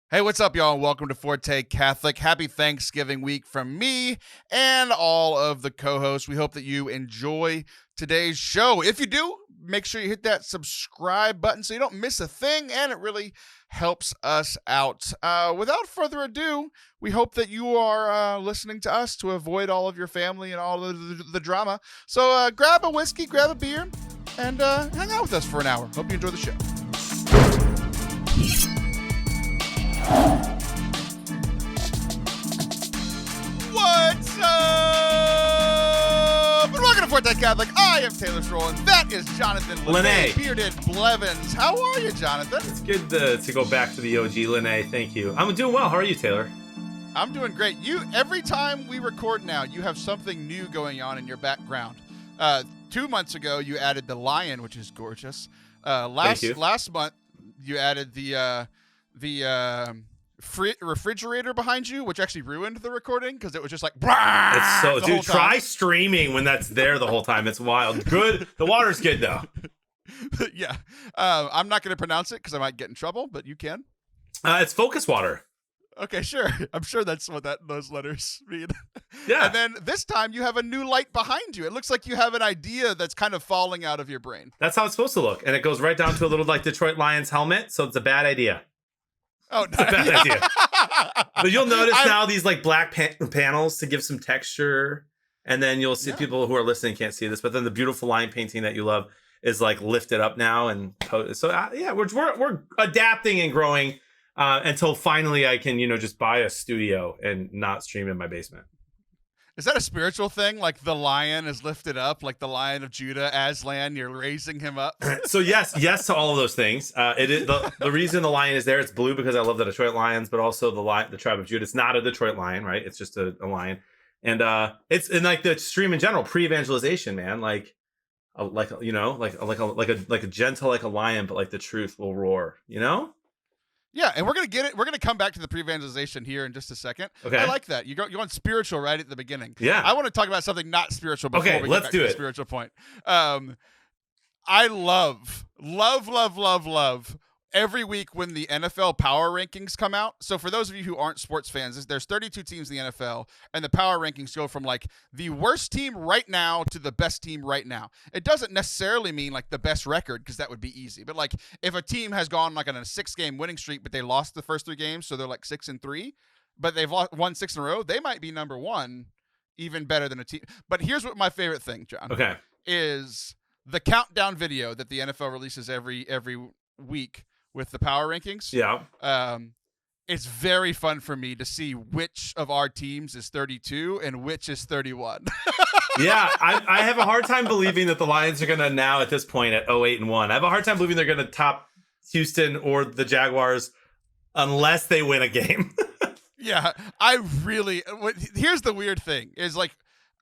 Hey, what's up, y'all? Welcome to Forte Catholic. Happy Thanksgiving week from me and all of the co-hosts. We hope that you enjoy today's show. If you do, make sure you hit that subscribe button so you don't miss a thing, and it really helps us out. Without further ado, we hope that you are listening to us to avoid all of your family and all of the drama. So grab a whiskey, grab a beer, and hang out with us for an hour. Hope you enjoy the show. What's up? And welcome to Forte Catholic. I am Taylor Stroll, and that is Jonathan Lene, Bearded Blevins. How are you, Jonathan? It's good to go back to the OG Lene. Thank you. I'm doing well. How are you, Taylor? I'm doing great. Every time we record now, you have something new going on in your background. 2 months ago, you added the lion, which is gorgeous. Last month, you added the refrigerator behind you, which actually ruined the recording because it was just like it's so dude, try streaming when that's there the whole time. It's wild. Good. The water's good though. Yeah. I'm not going to pronounce it because I might get in trouble, but you can. It's focus water. Okay, sure. I'm sure that's what those letters mean. Yeah. And then this time you have a new light behind you. It looks like you have an idea that's kind of falling out of your brain. That's how it's supposed to look, and it goes right down to a little like Detroit Lions helmet. So it's a bad idea. Oh, it's a bad idea. But you'll notice now these like black panels to give some texture, and then you'll see people who are listening can't see this, but then the beautiful line painting that you love is like lifted up now, and so we're adapting and growing until finally I can just buy a studio and not stream in my basement. Is that a spiritual thing? Like the lion is lifted up, like the Lion of Judah, Aslan, you're raising him up? So yes to all of those things. It is the reason the lion is there. It's blue because I love the Detroit Lions, but also the tribe of Judah. It's not a Detroit lion, right? It's just a lion. And it's in like the stream in general, pre-evangelization, man. Like a gentle like a lion, but like the truth will roar, Yeah, and we're gonna get it. We're gonna come back to the pre-evangelization here in just a second. Okay, I like that. You went spiritual right at the beginning. Yeah, I want to talk about something not spiritual before we get back to the spiritual point. I love every week when the NFL power rankings come out. So for those of you who aren't sports fans, there's 32 teams in the NFL, and the power rankings go from like the worst team right now to the best team right now. It doesn't necessarily mean like the best record, because that would be easy. But like if a team has gone like on a 6-game winning streak, but they lost the first 3 games, so they're like 6-3, but they've won 6 in a row, they might be number one, even better than a team. But here's what my favorite thing, John, is the countdown video that the NFL releases every week with the power rankings. Yeah. It's very fun for me to see which of our teams is 32 and which is 31. Yeah, I have a hard time believing that the Lions are going to now at this point at 0-8-1. I have a hard time believing they're going to top Houston or the Jaguars unless they win a game. Yeah, here's the weird thing is like,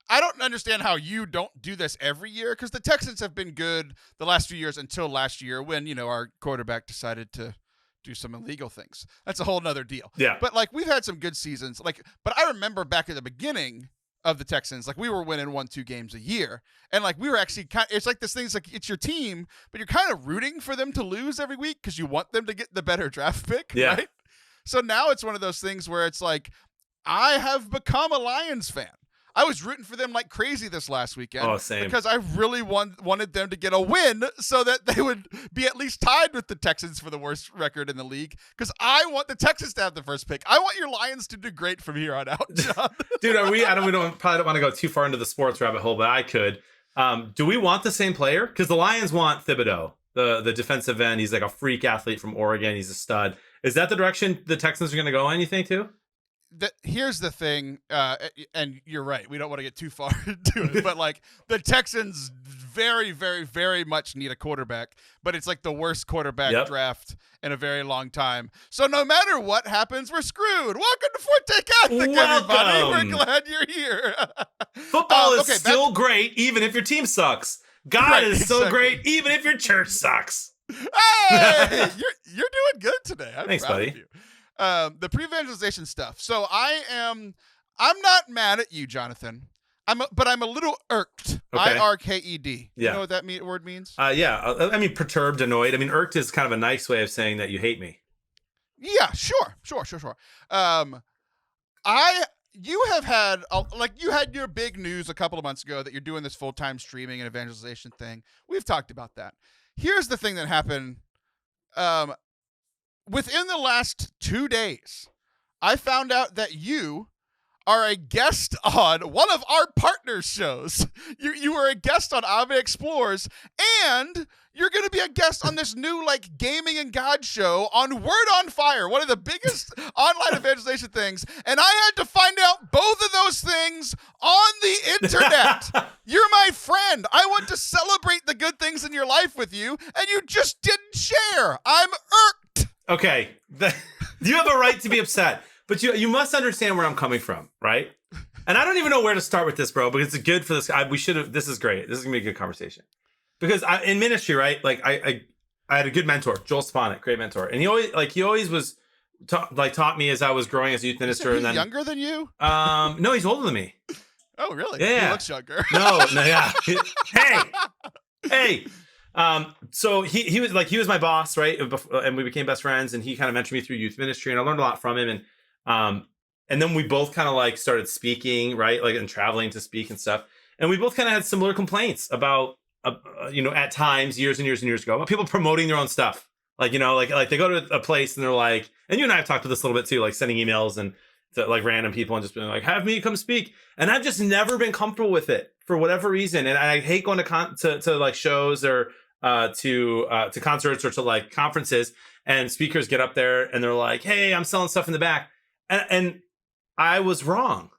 I don't understand how you don't do this every year, because the Texans have been good the last few years until last year when, our quarterback decided to do some illegal things. That's a whole nother deal. Yeah. But like we've had some good seasons. But I remember back at the beginning of the Texans, like we were winning 1-2 games a year. And like we were actually it's like this thing's like it's your team, but you're kind of rooting for them to lose every week because you want them to get the better draft pick. Yeah. Right. So now it's one of those things where it's like, I have become a Lions fan. I was rooting for them like crazy this last weekend. Oh, same. Because I really wanted them to get a win so that they would be at least tied with the Texans for the worst record in the league. Because I want the Texans to have the first pick. I want your Lions to do great from here on out, John. Dude, we probably don't want to go too far into the sports rabbit hole, but I could. Do we want the same player? Because the Lions want Thibodeau, the defensive end. He's like a freak athlete from Oregon. He's a stud. Is that the direction the Texans are going to go in, you think, too? Here's the thing, and you're right. We don't want to get too far into it, but like the Texans very, very, very much need a quarterback, but it's like the worst quarterback draft in a very long time. So no matter what happens, we're screwed. Welcome to Forte Catholic, everybody. We're glad you're here. Football is still great, even if your team sucks. God is still great, even if your church sucks. Hey, you're doing good today. Thanks, buddy. Of you. The pre-evangelization stuff. So I'm not mad at you, Jonathan. But I'm a little irked. Okay. IRKED. Yeah. You know what that word means? Yeah. I mean, perturbed, annoyed. I mean, irked is kind of a nice way of saying that you hate me. Yeah, sure. You have had you had your big news a couple of months ago that you're doing this full-time streaming and evangelization thing. We've talked about that. Here's the thing that happened. Within the last 2 days, I found out that you are a guest on one of our partner shows. You were a guest on Ave Explores, and you're going to be a guest on this new like gaming and God show on Word on Fire, one of the biggest online evangelization things. And I had to find out both of those things on the internet. You're my friend. I want to celebrate the good things in your life with you, and you just didn't share. I'm irked. Okay, you have a right to be upset. But you must understand where I'm coming from, right? And I don't even know where to start with this, bro, because it's good for this. We should have. This is great. This is gonna be a good conversation. Because in ministry, right? Like I had a good mentor, Joel Stepanek, great mentor, and he always was taught me as I was growing as a youth minister. Is he and then younger than you? No, he's older than me. Oh, really? Yeah, he looks younger. No, yeah. Hey. So he was my boss, right? And we became best friends, and he kind of mentored me through youth ministry, and I learned a lot from him. And then we both kind of like started speaking, right? Like, and traveling to speak and stuff. And we both kind of had similar complaints about, at times years and years and years ago, about people promoting their own stuff. Like, like they go to a place and they're like, and you and I have talked to this a little bit too, like sending emails and to like random people and just being like, have me come speak. And I've just never been comfortable with it for whatever reason. And I hate going to like shows or to concerts or to like conferences, and speakers get up there and they're like, hey, I'm selling stuff in the back. And I was wrong.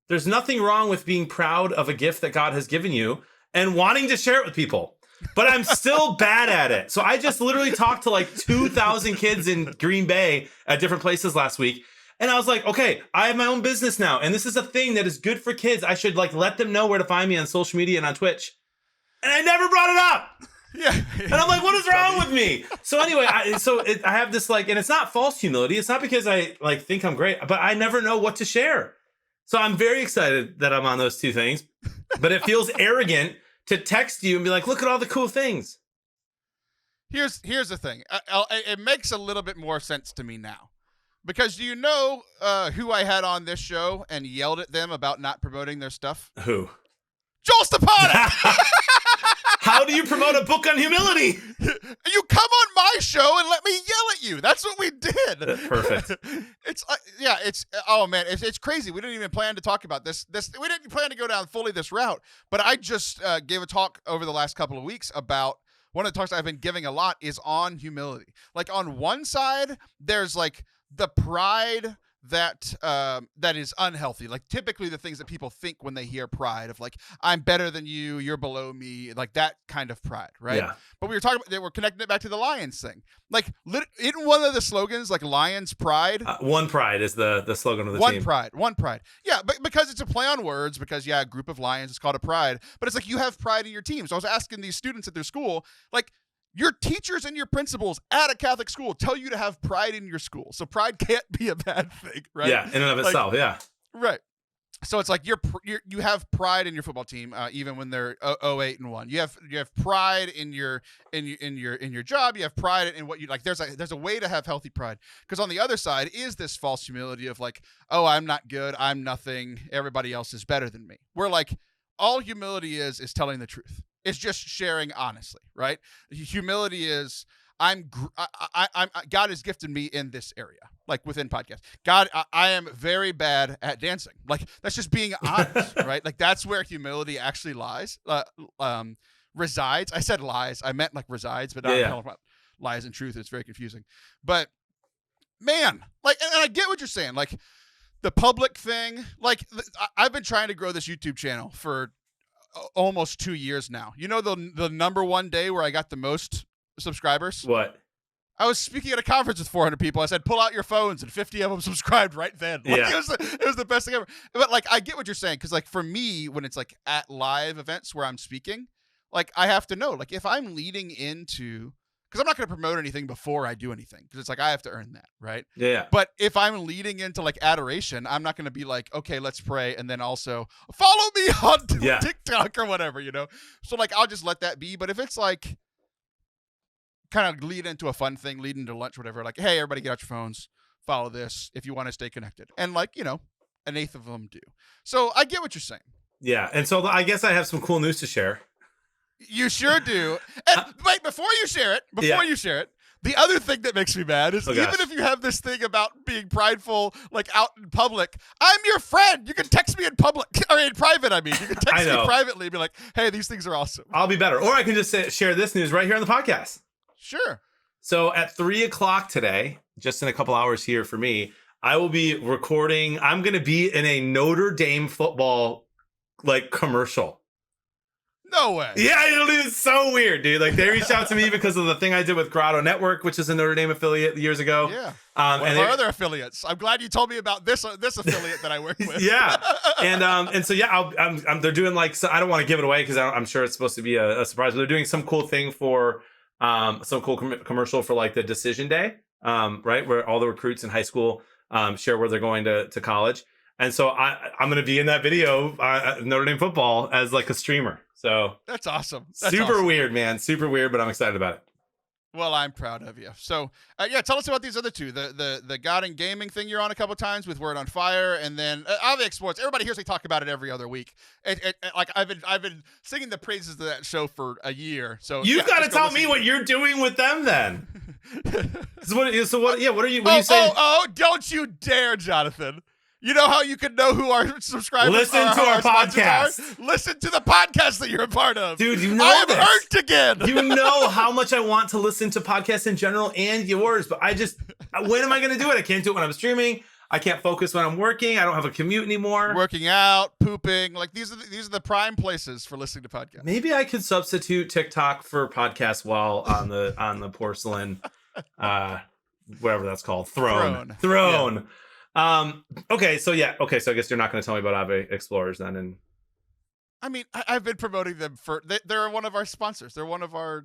There's nothing wrong with being proud of a gift that God has given you and wanting to share it with people. But I'm still bad at it. So I just literally talked to like 2,000 kids in Green Bay at different places last week. And I was like, okay, I have my own business now. And this is a thing that is good for kids. I should like let them know where to find me on social media and on Twitch. And I never brought it up. Yeah. And I'm like, what is wrong with me? So anyway, I have this like, and it's not false humility. It's not because I like think I'm great, but I never know what to share. So I'm very excited that I'm on those two things, but it feels arrogant to text you and be like, look at all the cool things. Here's the thing. It makes a little bit more sense to me now, because do you know who I had on this show and yelled at them about not promoting their stuff? Who? Joel Stepanek. How do you promote a book on humility? You come on my show and let me yell at you. That's what we did. Perfect. It's crazy. We didn't even plan to talk about this. We didn't plan to go down fully this route, but I just gave a talk over the last couple of weeks about one of the talks I've been giving a lot is on humility. Like on one side, there's like the pride that is unhealthy. Like typically the things that people think when they hear pride of like, I'm better than you, you're below me, like that kind of pride, right? Yeah. But we were talking about, we're connecting it back to the Lions thing. Like in one of the slogans, like Lions pride. One pride is the slogan of the team. One pride. Yeah, but because it's a play on words, because a group of lions is called a pride, but it's like you have pride in your team. So I was asking these students at their school, like, your teachers and your principals at a Catholic school tell you to have pride in your school. So pride can't be a bad thing, right? Yeah, in and of itself, yeah. Right. So it's like you have pride in your football team, even when they're 0-8-1. You have pride in your job. You have pride in what you like. There's a way to have healthy pride, because on the other side is this false humility of like, oh, I'm not good, I'm nothing, everybody else is better than me. Where like all humility is telling the truth. It's just sharing honestly, right? Humility is God has gifted me in this area, like within podcast. God, I am very bad at dancing. Like that's just being honest, right? Like that's where humility actually lies, resides. I said lies, I meant like resides, but I'm talking about lies and truth. It's very confusing. But man, like, and I get what you're saying. Like the public thing, like I've been trying to grow this YouTube channel for almost 2 years now. You know the number one day where I got the most subscribers? What? I was speaking at a conference with 400 people. I said, pull out your phones, and 50 of them subscribed right then. Like, yeah. It was the best thing ever. But like, I get what you're saying. Because like for me, when it's like at live events where I'm speaking, like I have to know, like if I'm leading into, because I'm not going to promote anything before I do anything, because it's like I have to earn that, right? Yeah. But if I'm leading into like adoration, I'm not going to be like, okay, let's pray, and then also follow me on TikTok or whatever, you know? So like I'll just let that be. But if it's like kind of lead into a fun thing, lead into lunch, whatever. Like, hey, everybody, get out your phones, follow this if you want to stay connected. And like, an eighth of them do. So I get what you're saying. Yeah, and so I guess I have some cool news to share. You sure do. And wait, before you share it, the other thing that makes me mad is even if you have this thing about being prideful, like out in public, I'm your friend. You can text me in public, or in private, I mean. You can text me privately and be like, hey, these things are awesome. I'll be better. Or I can just share this news right here on the podcast. Sure. So at 3:00 today, just in a couple hours here for me, I will be recording. I'm going to be in a Notre Dame football commercial. No way. Yeah, it's so weird, dude. Like, they reached out to me because of the thing I did with Grotto Network, which is a Notre Dame affiliate years ago. Yeah. One of our other affiliates. I'm glad you told me about this affiliate that I work with. Yeah. And so, yeah, they're doing so I don't want to give it away because I'm sure it's supposed to be a surprise, but they're doing some cool thing for some cool commercial for the decision day, right? Where all the recruits in high school share where they're going to college. And so I'm going to be in that video, Notre Dame football, as a streamer. So that's awesome. Super weird, man. Super weird, but I'm excited about it. Well, I'm proud of you. So, tell us about these other two. The God and Gaming thing you're on a couple of times with Word on Fire, and then AVX Sports. Everybody hears me talk about it every otother week. I've been singing the praises of that show for a year. So you've got to tell me what you're doing with them then. What are you? What are you saying? Oh! Don't you dare, Jonathan. You know how you can know who our subscribers are? Listen to our podcast. Listen to the podcast that you're a part of. Dude, you know I am irked again. You know how much I want to listen to podcasts in general and yours, but when am I going to do it? I can't do it when I'm streaming. I can't focus when I'm working. I don't have a commute anymore. Working out, pooping. These are the prime places for listening to podcasts. Maybe I could substitute TikTok for podcasts while on the porcelain, whatever that's called. Throne. Yeah. Okay, so I guess you're not going to tell me about Ave Explorers then. And I mean, I've been promoting them they're one of our sponsors. They're one of our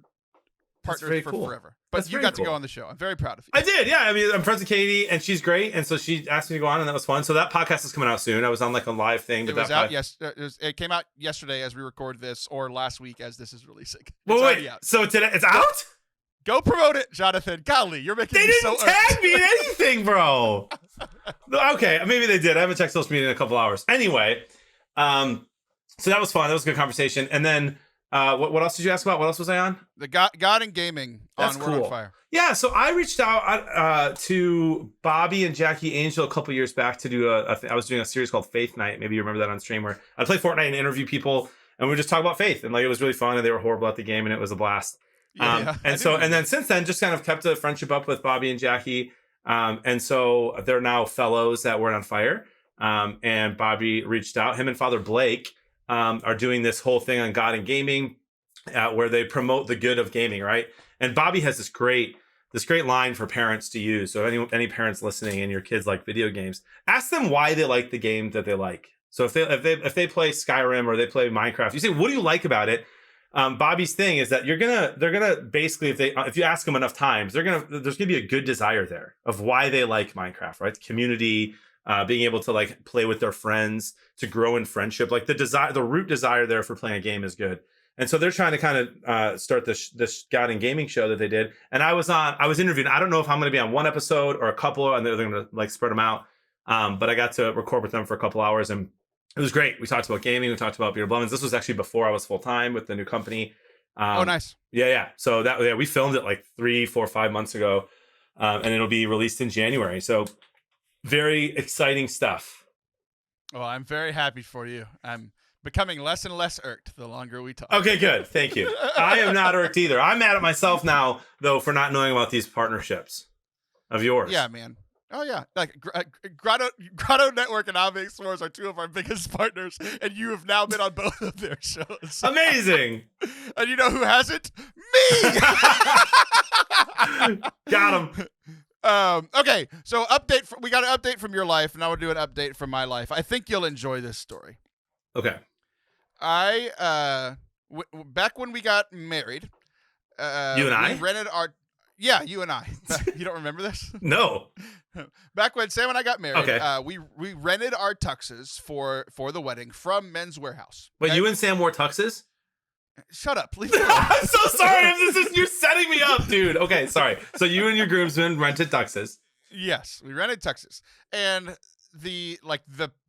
partners for forever. But you got to go on the show. I'm very proud of you. I did, yeah. I mean, I'm friends with Katie, and she's great, and so she asked me to go on, and that was fun. So that podcast is coming out soon. I was on a live thing. It was out. Yes, it came out yesterday as we record this, or last week as this is releasing. Wait. So today it's out. Go promote it, Jonathan. Golly, you're making me so... They didn't tag me in anything, bro. Okay, maybe they did. I haven't checked social media in a couple hours. Anyway, so that was fun. That was a good conversation. And then what else did you ask about? What else was I on? The God and Gaming on Word on Fire. Yeah, so I reached out to Bobby and Jackie Angel a couple years back to do I was doing a series called Faith Night. Maybe you remember that on stream, where I'd play Fortnite and interview people, and we would just talk about faith. And it was really fun, and they were horrible at the game, and it was a blast. And then since then, just kind of kept a friendship up with Bobby and Jackie. And so they're now fellows at Word on Fire. And Bobby reached out. Him and Father Blake are doing this whole thing on God and Gaming, where they promote the good of gaming, right? And Bobby has this great line for parents to use. So any parents listening and your kids like video games, ask them why they like the game that they like. So if they play Skyrim or they play Minecraft, you say, what do you like about it? Bobby's thing is that they're gonna basically, if you ask them enough times, there's gonna be a good desire there of why they like Minecraft, right? The community, being able to play with their friends, to grow in friendship, the root desire there for playing a game is good. And so they're trying to kind of start this God and Gaming show that they did. And I was interviewed. I don't know if I'm going to be on one episode or a couple, and they're going to spread them out. But I got to record with them for a couple hours, and it was great. We talked about gaming. We talked about Jon Blevins. This was actually before I was full time with the new company. Oh, nice. Yeah. So we filmed it 3, 4, 5 months ago, and it'll be released in January. So very exciting stuff. Well, I'm very happy for you. I'm becoming less and less irked the longer we talk. Okay, good. Thank you. I am not irked either. I'm mad at myself now, though, for not knowing about these partnerships of yours. Yeah, man. Oh, yeah. Grotto Network and Ave Explorers are two of our biggest partners, and you have now been on both of their shows. Amazing. And you know who hasn't? Me! Got him. Okay, so we got an update from your life, and I will do an update from my life. I think you'll enjoy this story. Okay. Back when we got married, you and I? we rented our... Yeah, you and I. You don't remember this? No. Back when Sam and I got married, okay. We rented our tuxes for the wedding from Men's Warehouse. Wait, you and Sam wore tuxes? Shut up, please. I'm so sorry. You're setting me up, dude. Okay, sorry. So you and your groomsmen rented tuxes. Yes, we rented tuxes, and the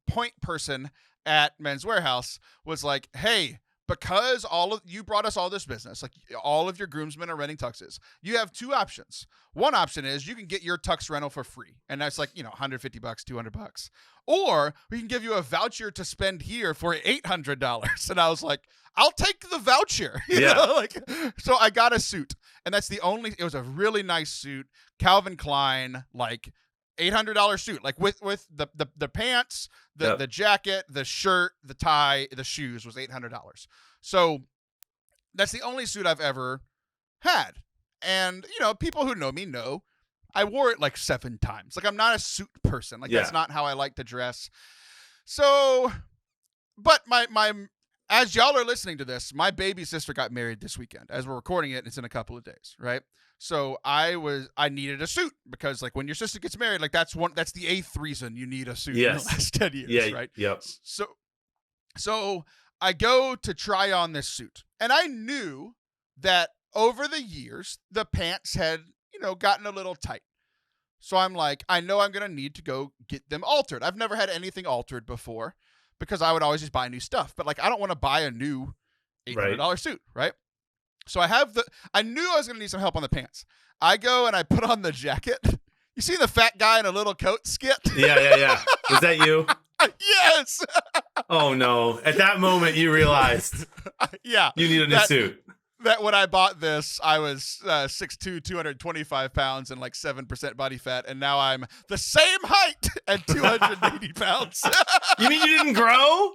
point person at Men's Warehouse was like, "Hey, because you brought us all this business, like all of your groomsmen are renting tuxes. You have two options. One option is you can get your tux rental for free, and that's like $150, $200, or we can give you a voucher to spend here for $800." And I was like, I'll take the voucher. You know? So I got a suit, and that's it was a really nice suit, Calvin Klein, like $800 suit, like with the pants, the jacket, the shirt, the tie, the shoes was $800. So that's the only suit I've ever had. And people who know me know I wore it like 7 times. Like I'm not a suit person. Like that's not how I like to dress. So, but my as y'all are listening to this, my baby sister got married this weekend. As we're recording it, it's in a couple of days, right? So I needed a suit because like when your sister gets married, like that's the 8th reason you need a suit in the last 10 years, right? Yep. So I go to try on this suit, and I knew that over the years the pants had, gotten a little tight. So I'm like, I know I'm going to need to go get them altered. I've never had anything altered before because I would always just buy new stuff. But like, I don't want to buy a new $800 suit, right? So I knew I was going to need some help on the pants. I go and I put on the jacket. You see the fat guy in a little coat skit? Yeah. Was that you? Yes. Oh no. At that moment you realized you need a new suit. That when I bought this, I was 6'2", 225 pounds and like 7% body fat. And now I'm the same height at 280 pounds. You mean you didn't grow?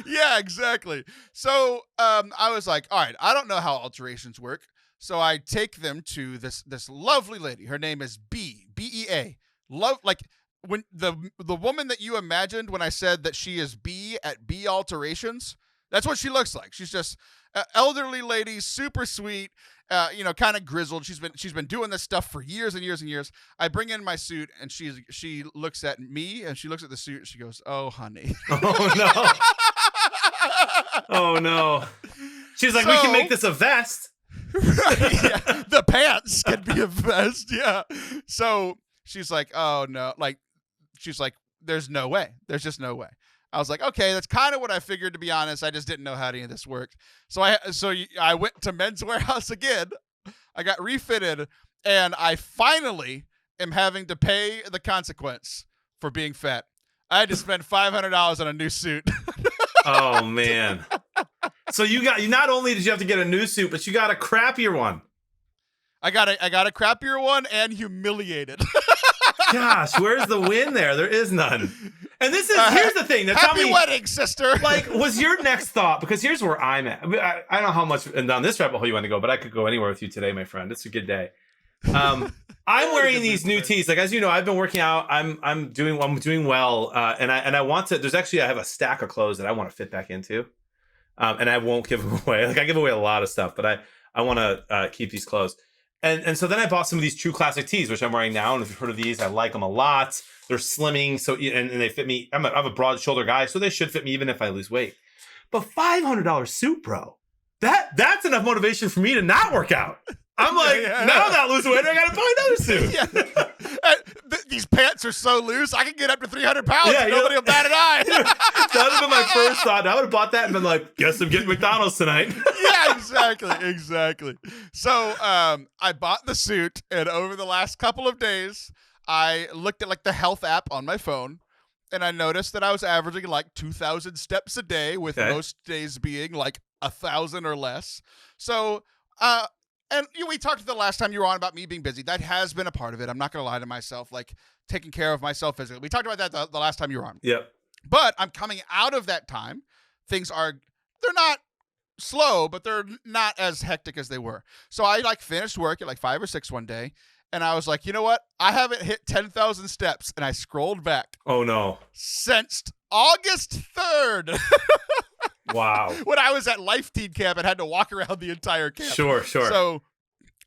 Yeah, exactly. So I was like, all right, I don't know how alterations work. So I take them to this lovely lady. Her name is B-E-A. Love, like when the woman that you imagined when I said that she is B at B Alterations, that's what she looks like. She's just an elderly lady, super sweet, kind of grizzled. She's been doing this stuff for years and years and years. I bring in my suit, and she looks at me, and she looks at the suit, and she goes, "Oh, honey." Oh no. Oh no. She's like, we can make this a vest. Yeah, the pants can be a vest. Yeah. So she's like, oh no. Like, she's like, there's no way. There's just no way. I was like, okay, that's kind of what I figured, to be honest. I just didn't know how any of this worked. So I went to Men's Warehouse again. I got refitted, and I finally am having to pay the consequence for being fat. I had to spend $500 on a new suit. Oh man. So you not only did you have to get a new suit, but you got a crappier one. I got a crappier one and humiliated. Gosh, where's the win there? There is none. And here's the thing. Now, happy wedding, sister. Like, was your next thought? Because here's where I'm at. I don't know how much down this rabbit hole you want to go, but I could go anywhere with you today, my friend. It's a good day. I'm wearing these new tees. Like, as you know, I've been working out. I'm doing well. And I want to. I have a stack of clothes that I want to fit back into. And I won't give them away. Like, I give away a lot of stuff, but I want to keep these clothes. And so then I bought some of these True Classic tees, which I'm wearing now. And if you've heard of these, I like them a lot. They're slimming, so and they fit me. I'm a broad shoulder guy, so they should fit me even if I lose weight. But $500 suit, bro. That's enough motivation for me to not work out. I'm like, now I'm not losing weight. I got to buy another suit. Yeah. These pants are so loose, I can get up to 300 pounds. Yeah, nobody will bat an eye. That would have been my first thought. I would have bought that and been like, guess I'm getting McDonald's tonight. Yeah, exactly. So I bought the suit, and over the last couple of days, I looked at like the health app on my phone, and I noticed that I was averaging like 2,000 steps a day, with most days being like 1,000 or less. So, and we talked the last time you were on about me being busy. That has been a part of it. I'm not going to lie to myself, like taking care of myself physically. We talked about that the last time you were on. Yep. But I'm coming out of that time. They're not slow, but they're not as hectic as they were. So I like finished work at like 5 or 6 one day. And I was like, you know what? I haven't hit 10,000 steps. And I scrolled back. Oh, no. Since August 3rd. Wow. When I was at Life Teen Camp and had to walk around the entire camp. Sure. So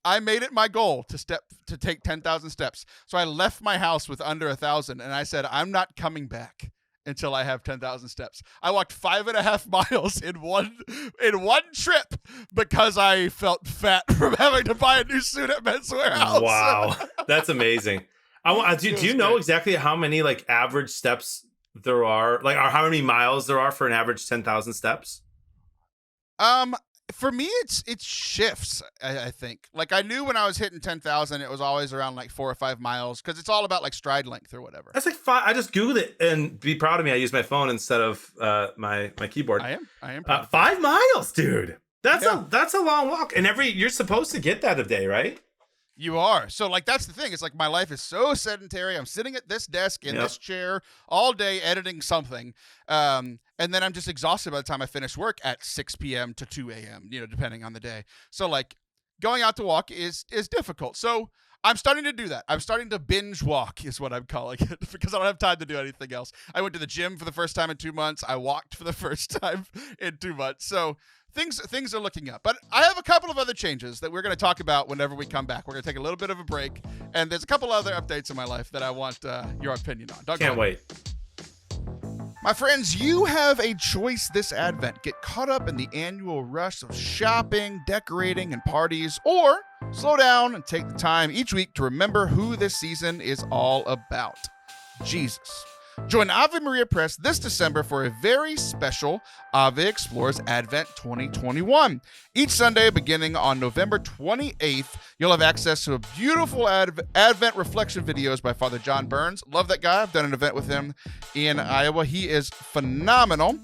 I made it my goal to take 10,000 steps. So I left my house with under 1,000. And I said, I'm not coming back until I have 10,000 steps. I walked 5.5 miles in one trip because I felt fat from having to buy a new suit at Men's Warehouse. Wow, that's amazing. Do you know exactly how many like average steps there are, like, or how many miles there are for an average 10,000 steps? For me, it shifts. I think. Like I knew when I was hitting 10,000, it was always around like 4 or 5 miles because it's all about like stride length or whatever. That's like 5. I just Googled it, and be proud of me. I used my phone instead of my keyboard. I am. 5 miles, dude. That's a long walk, and you're supposed to get that a day, right? You are. So, like, that's the thing. It's like my life is so sedentary. I'm sitting at this desk in this chair all day editing something. And then I'm just exhausted by the time I finish work at 6 p.m. to 2 a.m., depending on the day. So, like, going out to walk is difficult. So, I'm starting to do that. I'm starting to binge walk is what I'm calling it because I don't have time to do anything else. I went to the gym for the first time in 2 months. I walked for the first time in 2 months. So, things are looking up. But I have a couple of other changes that we're going to talk about whenever we come back. We're going to take a little bit of a break, and there's a couple other updates in my life that I want your opinion on. Can't wait. My friends, you have a choice this Advent. Get caught up in the annual rush of shopping, decorating, and parties, or slow down and take the time each week to remember who this season is all about: Jesus. Join Ave Maria Press this December for a very special Ave Explores Advent 2021. Each Sunday, beginning on November 28th, you'll have access to beautiful Advent reflection videos by Father Jon Blevins. Love that guy. I've done an event with him in Iowa. He is phenomenal.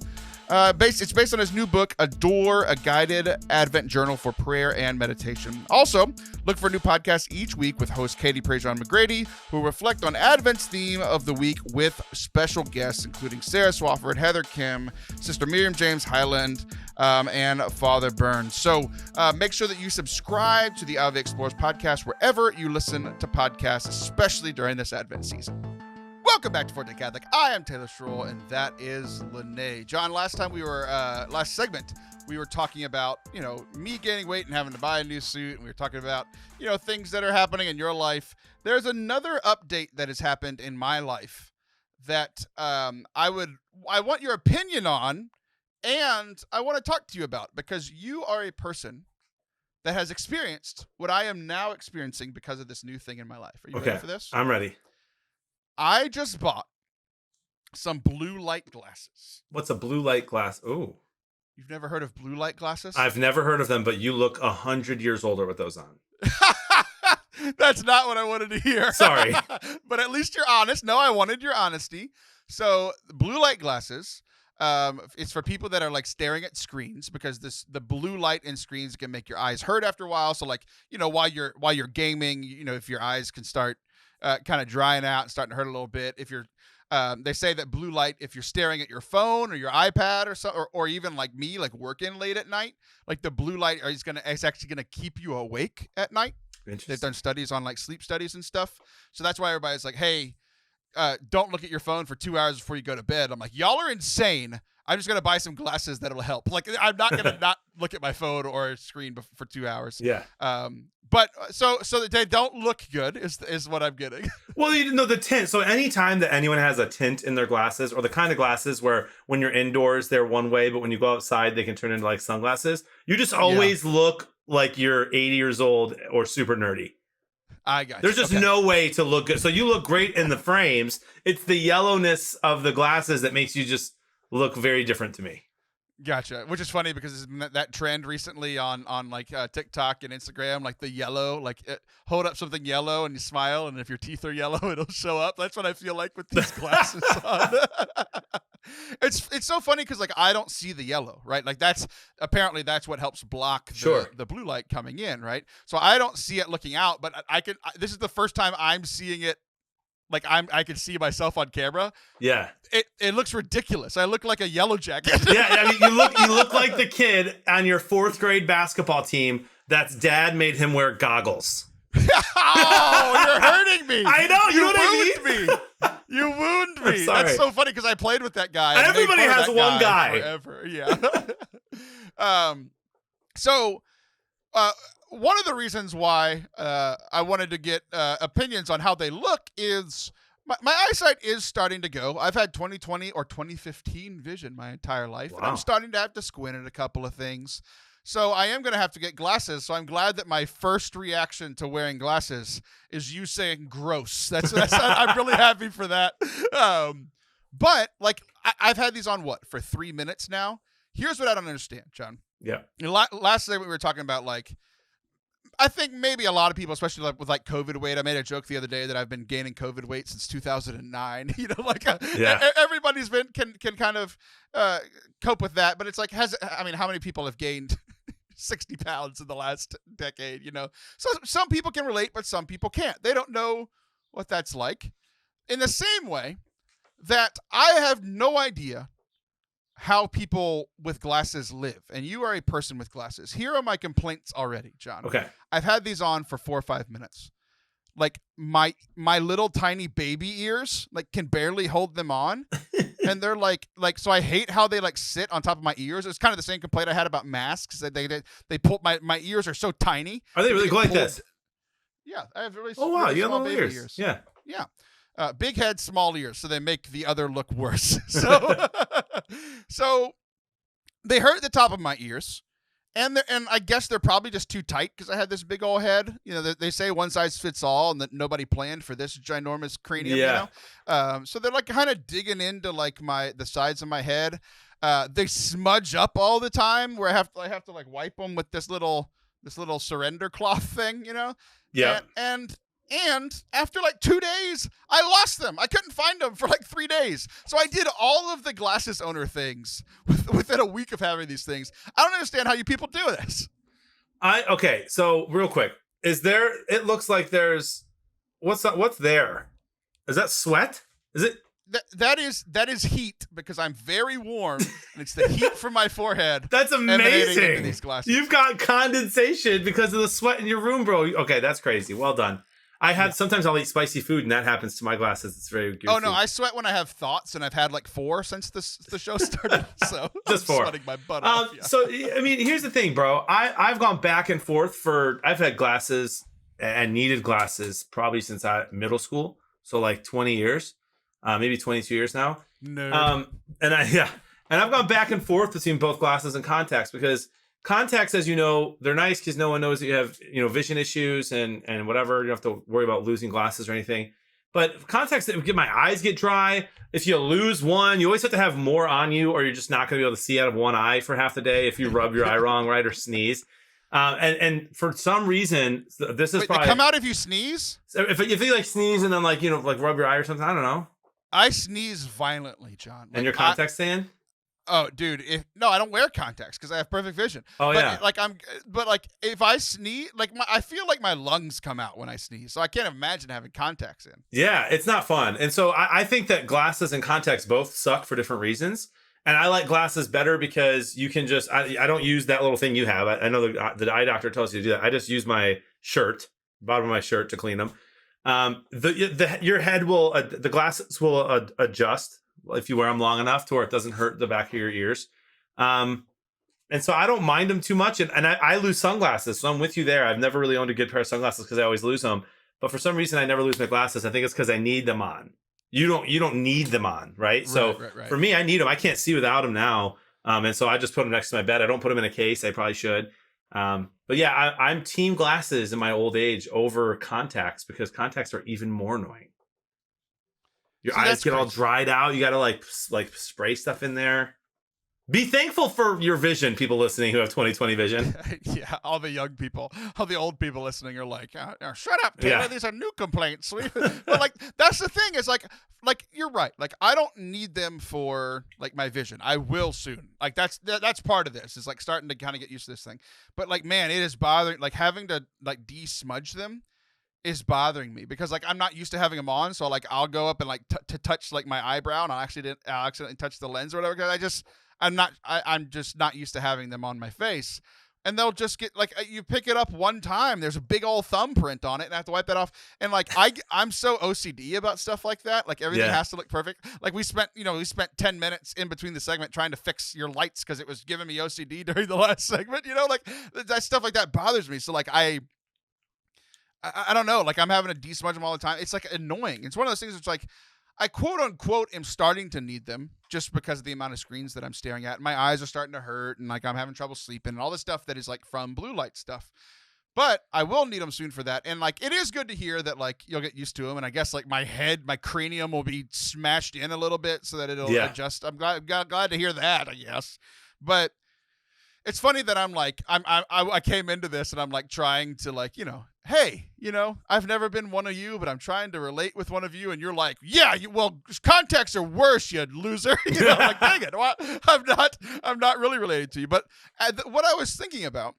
It's based on his new book, Adore, a guided Advent journal for prayer and meditation. Also, look for new podcasts each week with host Katie Prejean McGrady, who reflect on Advent's theme of the week with special guests, including Sarah Swafford, Heather Kim, Sister Miriam James Highland, and Father Burns. So make sure that you subscribe to the Ave Explores podcast wherever you listen to podcasts, especially during this Advent season. Welcome back to Forte Catholic. I am Taylor Schroll, and that is Lene. John, last segment, we were talking about, me gaining weight and having to buy a new suit, and we were talking about, things that are happening in your life. There's another update that has happened in my life that I want your opinion on, and I want to talk to you about, because you are a person that has experienced what I am now experiencing because of this new thing in my life. Are you ready for this? I'm ready. I just bought some blue light glasses. What's a blue light glass? Ooh. You've never heard of blue light glasses? I've never heard of them, but you look 100 years older with those on. That's not what I wanted to hear. Sorry. But at least you're honest. No, I wanted your honesty. So blue light glasses, it's for people that are like staring at screens, because the blue light in screens can make your eyes hurt after a while. So like, while you're gaming, if your eyes can start kind of drying out and starting to hurt a little bit. If you're, they say that blue light, if you're staring at your phone or your iPad or so, or even like me, like working late at night, like the blue light is actually gonna keep you awake at night. They've done studies on like sleep studies and stuff. So that's why everybody's like, hey, don't look at your phone for 2 hours before you go to bed. I'm like, y'all are insane. I'm just going to buy some glasses that'll help. Like, I'm not going to not look at my phone or a screen for 2 hours. Yeah. But so that they don't look good is what I'm getting. Well, the tint. So anytime that anyone has a tint in their glasses, or the kind of glasses where when you're indoors, they're one way, but when you go outside, they can turn into like sunglasses. You just always look like you're 80 years old or super nerdy. I got you. There's just no way to look good. So you look great in the frames. It's the yellowness of the glasses that makes you just look very different to me. Gotcha. Which is funny because there's been that trend recently on like TikTok and Instagram, like the yellow, like hold up something yellow and you smile, and if your teeth are yellow, it'll show up. That's what I feel like with these glasses on. It's so funny because like I don't see the yellow, right? Like that's what helps block the blue light coming in, right? So I don't see it looking out, but this is the first time I'm seeing it. Like I can see myself on camera. Yeah. It looks ridiculous. I look like a yellow jacket. Yeah, I mean you look like the kid on your 4th grade basketball team that's dad made him wear goggles. Oh, you're hurting me. I know, you know what I mean? You wound me. That's so funny because I played with that guy. Everybody has one guy. Forever. Yeah. So one of the reasons why I wanted to get opinions on how they look is My eyesight is starting to go. I've had 2020 or 2015 vision my entire life, and I'm starting to have to squint at a couple of things. So I am going to have to get glasses. So I'm glad that my first reaction to wearing glasses is you saying gross. That's I'm really happy for that. But like I've had these on for 3 minutes now. Here's what I don't understand, John. Yeah. Last night we were talking about like, I think maybe a lot of people, especially with like COVID weight. I made a joke the other day that I've been gaining COVID weight since 2009. Like everybody's can kind of cope with that. But it's like, how many people have gained 60 pounds in the last decade? So some people can relate, but some people can't. They don't know what that's like. In the same way that I have no idea how people with glasses live, and you are a person with glasses. Here are my complaints already, John. Okay. I've had these on for 4 or 5 minutes. Like my little tiny baby ears like can barely hold them on. And they're like so I hate how they like sit on top of my ears. It's kind of the same complaint I had about masks. They pull my ears are so tiny. Are they really like this? Yeah, I have really Oh wow, really you have small little baby ears. Yeah. Yeah. Big head, small ears, so they make the other look worse. So, so they hurt the top of my ears, and I guess they're probably just too tight because I had this big old head. They say one size fits all, and that nobody planned for this ginormous cranium. Yeah. So they're like kind of digging into like the sides of my head. They smudge up all the time, where I have to like wipe them with this little surrender cloth thing. Yeah. And after like 2 days, I lost them. I couldn't find them for like 3 days. So I did all of the glasses owner things within a week of having these things. I don't understand how you people do this. Okay, so real quick, it looks like there's what's there? Is that sweat? Is it? That is heat because I'm very warm and it's the heat from my forehead. That's amazing. These glasses. You've got condensation because of the sweat in your room, bro. Okay, that's crazy. Well done. Sometimes I'll eat spicy food and that happens to my glasses. It's very goofy. Oh no, I sweat when I have thoughts, and I've had like 4 since the show started. So just I'm 4. sweating my butt off. Yeah. So I mean, here's the thing, bro. I've gone back and forth I've had glasses and needed glasses probably since middle school. So like 20 years, maybe 22 years now. No. And I've gone back and forth between both glasses and contacts because contacts, as you know, they're nice because no one knows that you have, vision issues and whatever. You don't have to worry about losing glasses or anything. But contacts that my eyes get dry. If you lose one, you always have to have more on you, or you're just not going to be able to see out of one eye for half the day if you rub your eye wrong, right, or sneeze. And for some reason, this is probably they come out if you sneeze. If you like sneeze and then like rub your eye or something, I don't know. I sneeze violently, John. And your contacts stay in? Oh, dude! No, I don't wear contacts because I have perfect vision. Oh, yeah. But if I sneeze, I feel like my lungs come out when I sneeze, so I can't imagine having contacts in. Yeah, it's not fun. And so I think that glasses and contacts both suck for different reasons. And I like glasses better because you can just I don't use that little thing you have. I know the eye doctor tells you to do that. I just use my bottom of my shirt to clean them. Your head will the glasses will adjust if you wear them long enough to where it doesn't hurt the back of your ears. And so I don't mind them too much. And I lose sunglasses. So I'm with you there. I've never really owned a good pair of sunglasses because I always lose them. But for some reason, I never lose my glasses. I think it's because I need them on. You don't need them on, right? So right. For me, I need them. I can't see without them now. And so I just put them next to my bed. I don't put them in a case. I probably should. But yeah, I'm team glasses in my old age over contacts because contacts are even more annoying. Your eyes get all dried out. You got to like spray stuff in there. Be thankful for your vision, people listening who have 20/20 vision. Yeah, all the young people, all the old people listening are like, shut up, Taylor. Yeah. These are new complaints. But that's the thing is like you're right. Like I don't need them for like my vision. I will soon. Like that's part of this is like starting to kind of get used to this thing. But like, man, it is bothering. Like having to like de-smudge them is bothering me because like I'm not used to having them on. So like I'll go up and like to touch like my eyebrow and I'll accidentally touch the lens or whatever because I'm just not used to having them on my face. And they'll just get like you pick it up one time, there's a big old thumbprint on it, and I have to wipe that off. And like I'm so OCD about stuff like that. Like everything has to look perfect. Like we spent 10 minutes in between the segment trying to fix your lights because it was giving me OCD during the last segment. Like that stuff like that bothers me. So like I don't know. Like I'm having to desmudge them all the time. It's like annoying. It's one of those things that's like I quote unquote am starting to need them just because of the amount of screens that I'm staring at. My eyes are starting to hurt and like I'm having trouble sleeping and all this stuff that is like from blue light stuff. But I will need them soon for that. And like it is good to hear that like you'll get used to them. And I guess like my cranium will be smashed in a little bit so that it'll adjust. I'm glad to hear that, I guess. But it's funny that I came into this and I'm like trying to like, hey, I've never been one of you, but I'm trying to relate with one of you. And you're like, yeah, well, contacts are worse, you loser. Like, dang it. Well, I'm not really related to you. But what I was thinking about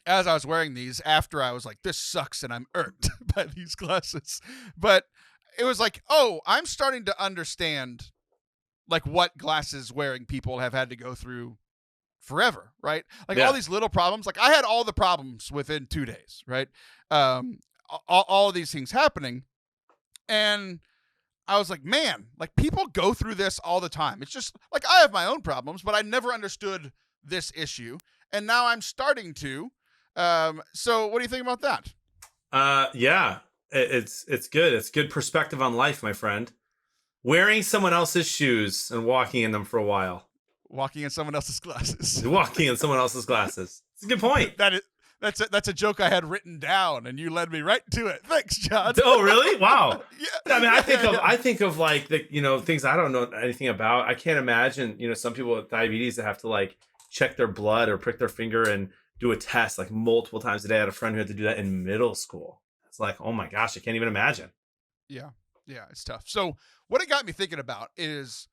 as I was wearing these after I was like, this sucks and I'm irked by these glasses. But it was like, oh, I'm starting to understand like what glasses wearing people have had to go through forever, right? Like all these little problems. Like I had all the problems within 2 days, right? All of these things happening. And I was like, man, like people go through this all the time. It's just like I have my own problems, but I never understood this issue. And now I'm starting to. So what do you think about that? Yeah, it's good. It's good perspective on life, my friend. Wearing someone else's shoes and walking in them for a while. Walking in someone else's glasses. Walking in someone else's glasses. It's a good point. That's a joke I had written down, and you led me right to it. Thanks, John. Oh, really? Wow. Yeah. I mean, I think of like the things I don't know anything about. I can't imagine some people with diabetes that have to like check their blood or prick their finger and do a test like multiple times a day. I had a friend who had to do that in middle school. It's like, oh my gosh, I can't even imagine. Yeah, it's tough. So what it got me thinking about is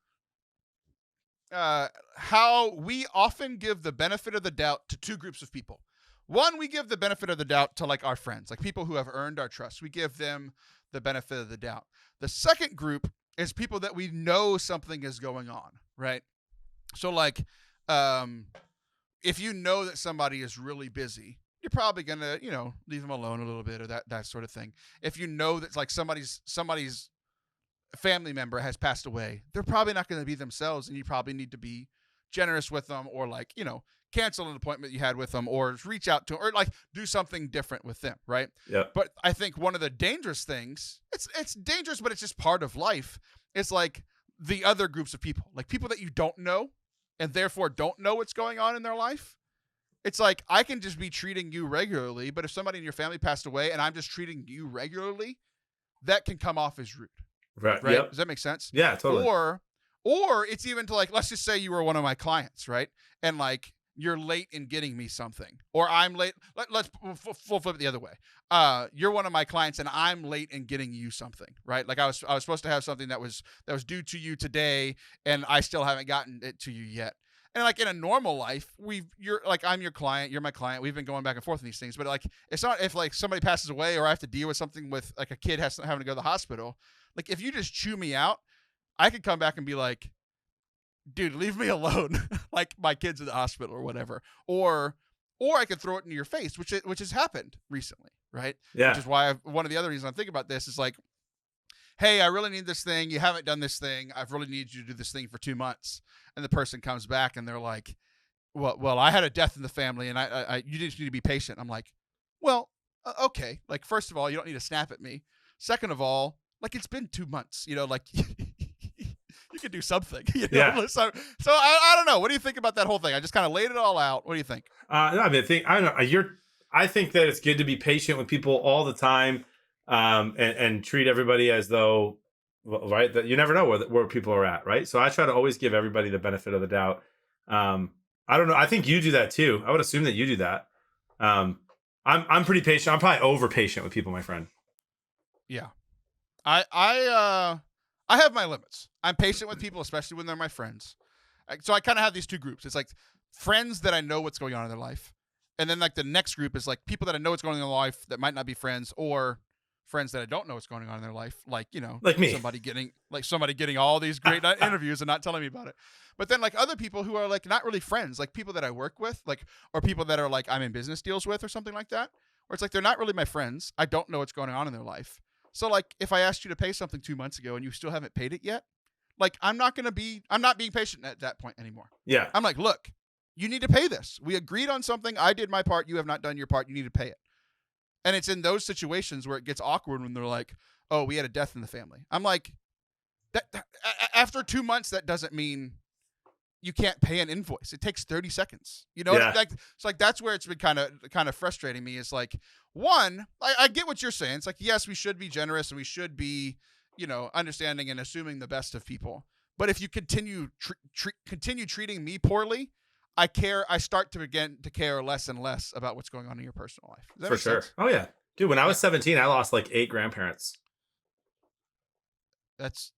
how we often give the benefit of the doubt to two groups of people. One, we give the benefit of the doubt to like our friends, like people who have earned our trust. We give them the benefit of the doubt. The second group is people that we know something is going on, right? So like, if you know that somebody is really busy, you're probably going to, leave them alone a little bit or that sort of thing. If you know that like somebody's family member has passed away, they're probably not going to be themselves, and you probably need to be generous with them or like, cancel an appointment you had with them or reach out to them or like do something different with them, right? Yeah. But I think one of the dangerous things, it's dangerous, but it's just part of life. It's like the other groups of people, like people that you don't know and therefore don't know what's going on in their life. It's like I can just be treating you regularly, but if somebody in your family passed away and I'm just treating you regularly, that can come off as rude. Right. Yep. Does that make sense? Yeah, totally. Or it's even to like, let's just say you were one of my clients, right? And like you're late in getting me something, or I'm late. Let's flip it the other way. You're one of my clients and I'm late in getting you something, right? Like I was supposed to have something that was due to you today and I still haven't gotten it to you yet. And like in a normal life, you're like, I'm your client, you're my client. We've been going back and forth on these things, but like, it's not if like somebody passes away or I have to deal with something with like a kid having to go to the hospital. Like if you just chew me out, I could come back and be like, dude, leave me alone. Like my kid's in the hospital or whatever. Or I could throw it into your face, which has happened recently. Right. Yeah. Which is why one of the other reasons I'm thinking about this is like, hey, I really need this thing. You haven't done this thing. I've really needed you to do this thing for 2 months. And the person comes back and they're like, well, I had a death in the family and you just need to be patient. I'm like, well, okay. Like, first of all, you don't need to snap at me. Second of all, like it's been 2 months, like you could do something. Yeah. So I don't know. What do you think about that whole thing? I just kind of laid it all out. What do you think? No, I mean, I think that it's good to be patient with people all the time, and treat everybody as though, right, that you never know where people are at, right? So I try to always give everybody the benefit of the doubt. I don't know. I think you do that too. I would assume that you do that. I'm pretty patient. I'm probably over patient with people, my friend. Yeah. I have my limits. I'm patient with people, especially when they're my friends. So I kind of have these two groups. It's like friends that I know what's going on in their life. And then like the next group is like people that I know what's going on in their life that might not be friends, or friends that I don't know what's going on in their life. Like, like me, somebody getting all these great interviews and not telling me about it. But then like other people who are like not really friends, like people that I work with, like, or people that are like I'm in business deals with or something like that, where it's like they're not really my friends. I don't know what's going on in their life. So like if I asked you to pay something 2 months ago and you still haven't paid it yet, like I'm not being patient at that point anymore. Yeah. I'm like, look, you need to pay this. We agreed on something. I did my part. You have not done your part. You need to pay it. And it's in those situations where it gets awkward when they're like, oh, we had a death in the family. I'm like, after 2 months, that doesn't mean you can't pay an invoice. It takes 30 seconds. You know, like it's like that's where it's been kind of frustrating me. Is like, one, I get what you're saying. It's like, yes, we should be generous and we should be, understanding and assuming the best of people. But if you continue treating me poorly, I start to begin to care less and less about what's going on in your personal life. Does that For sure. sense? Oh yeah, dude. When I was 17, I lost like 8 grandparents. That's.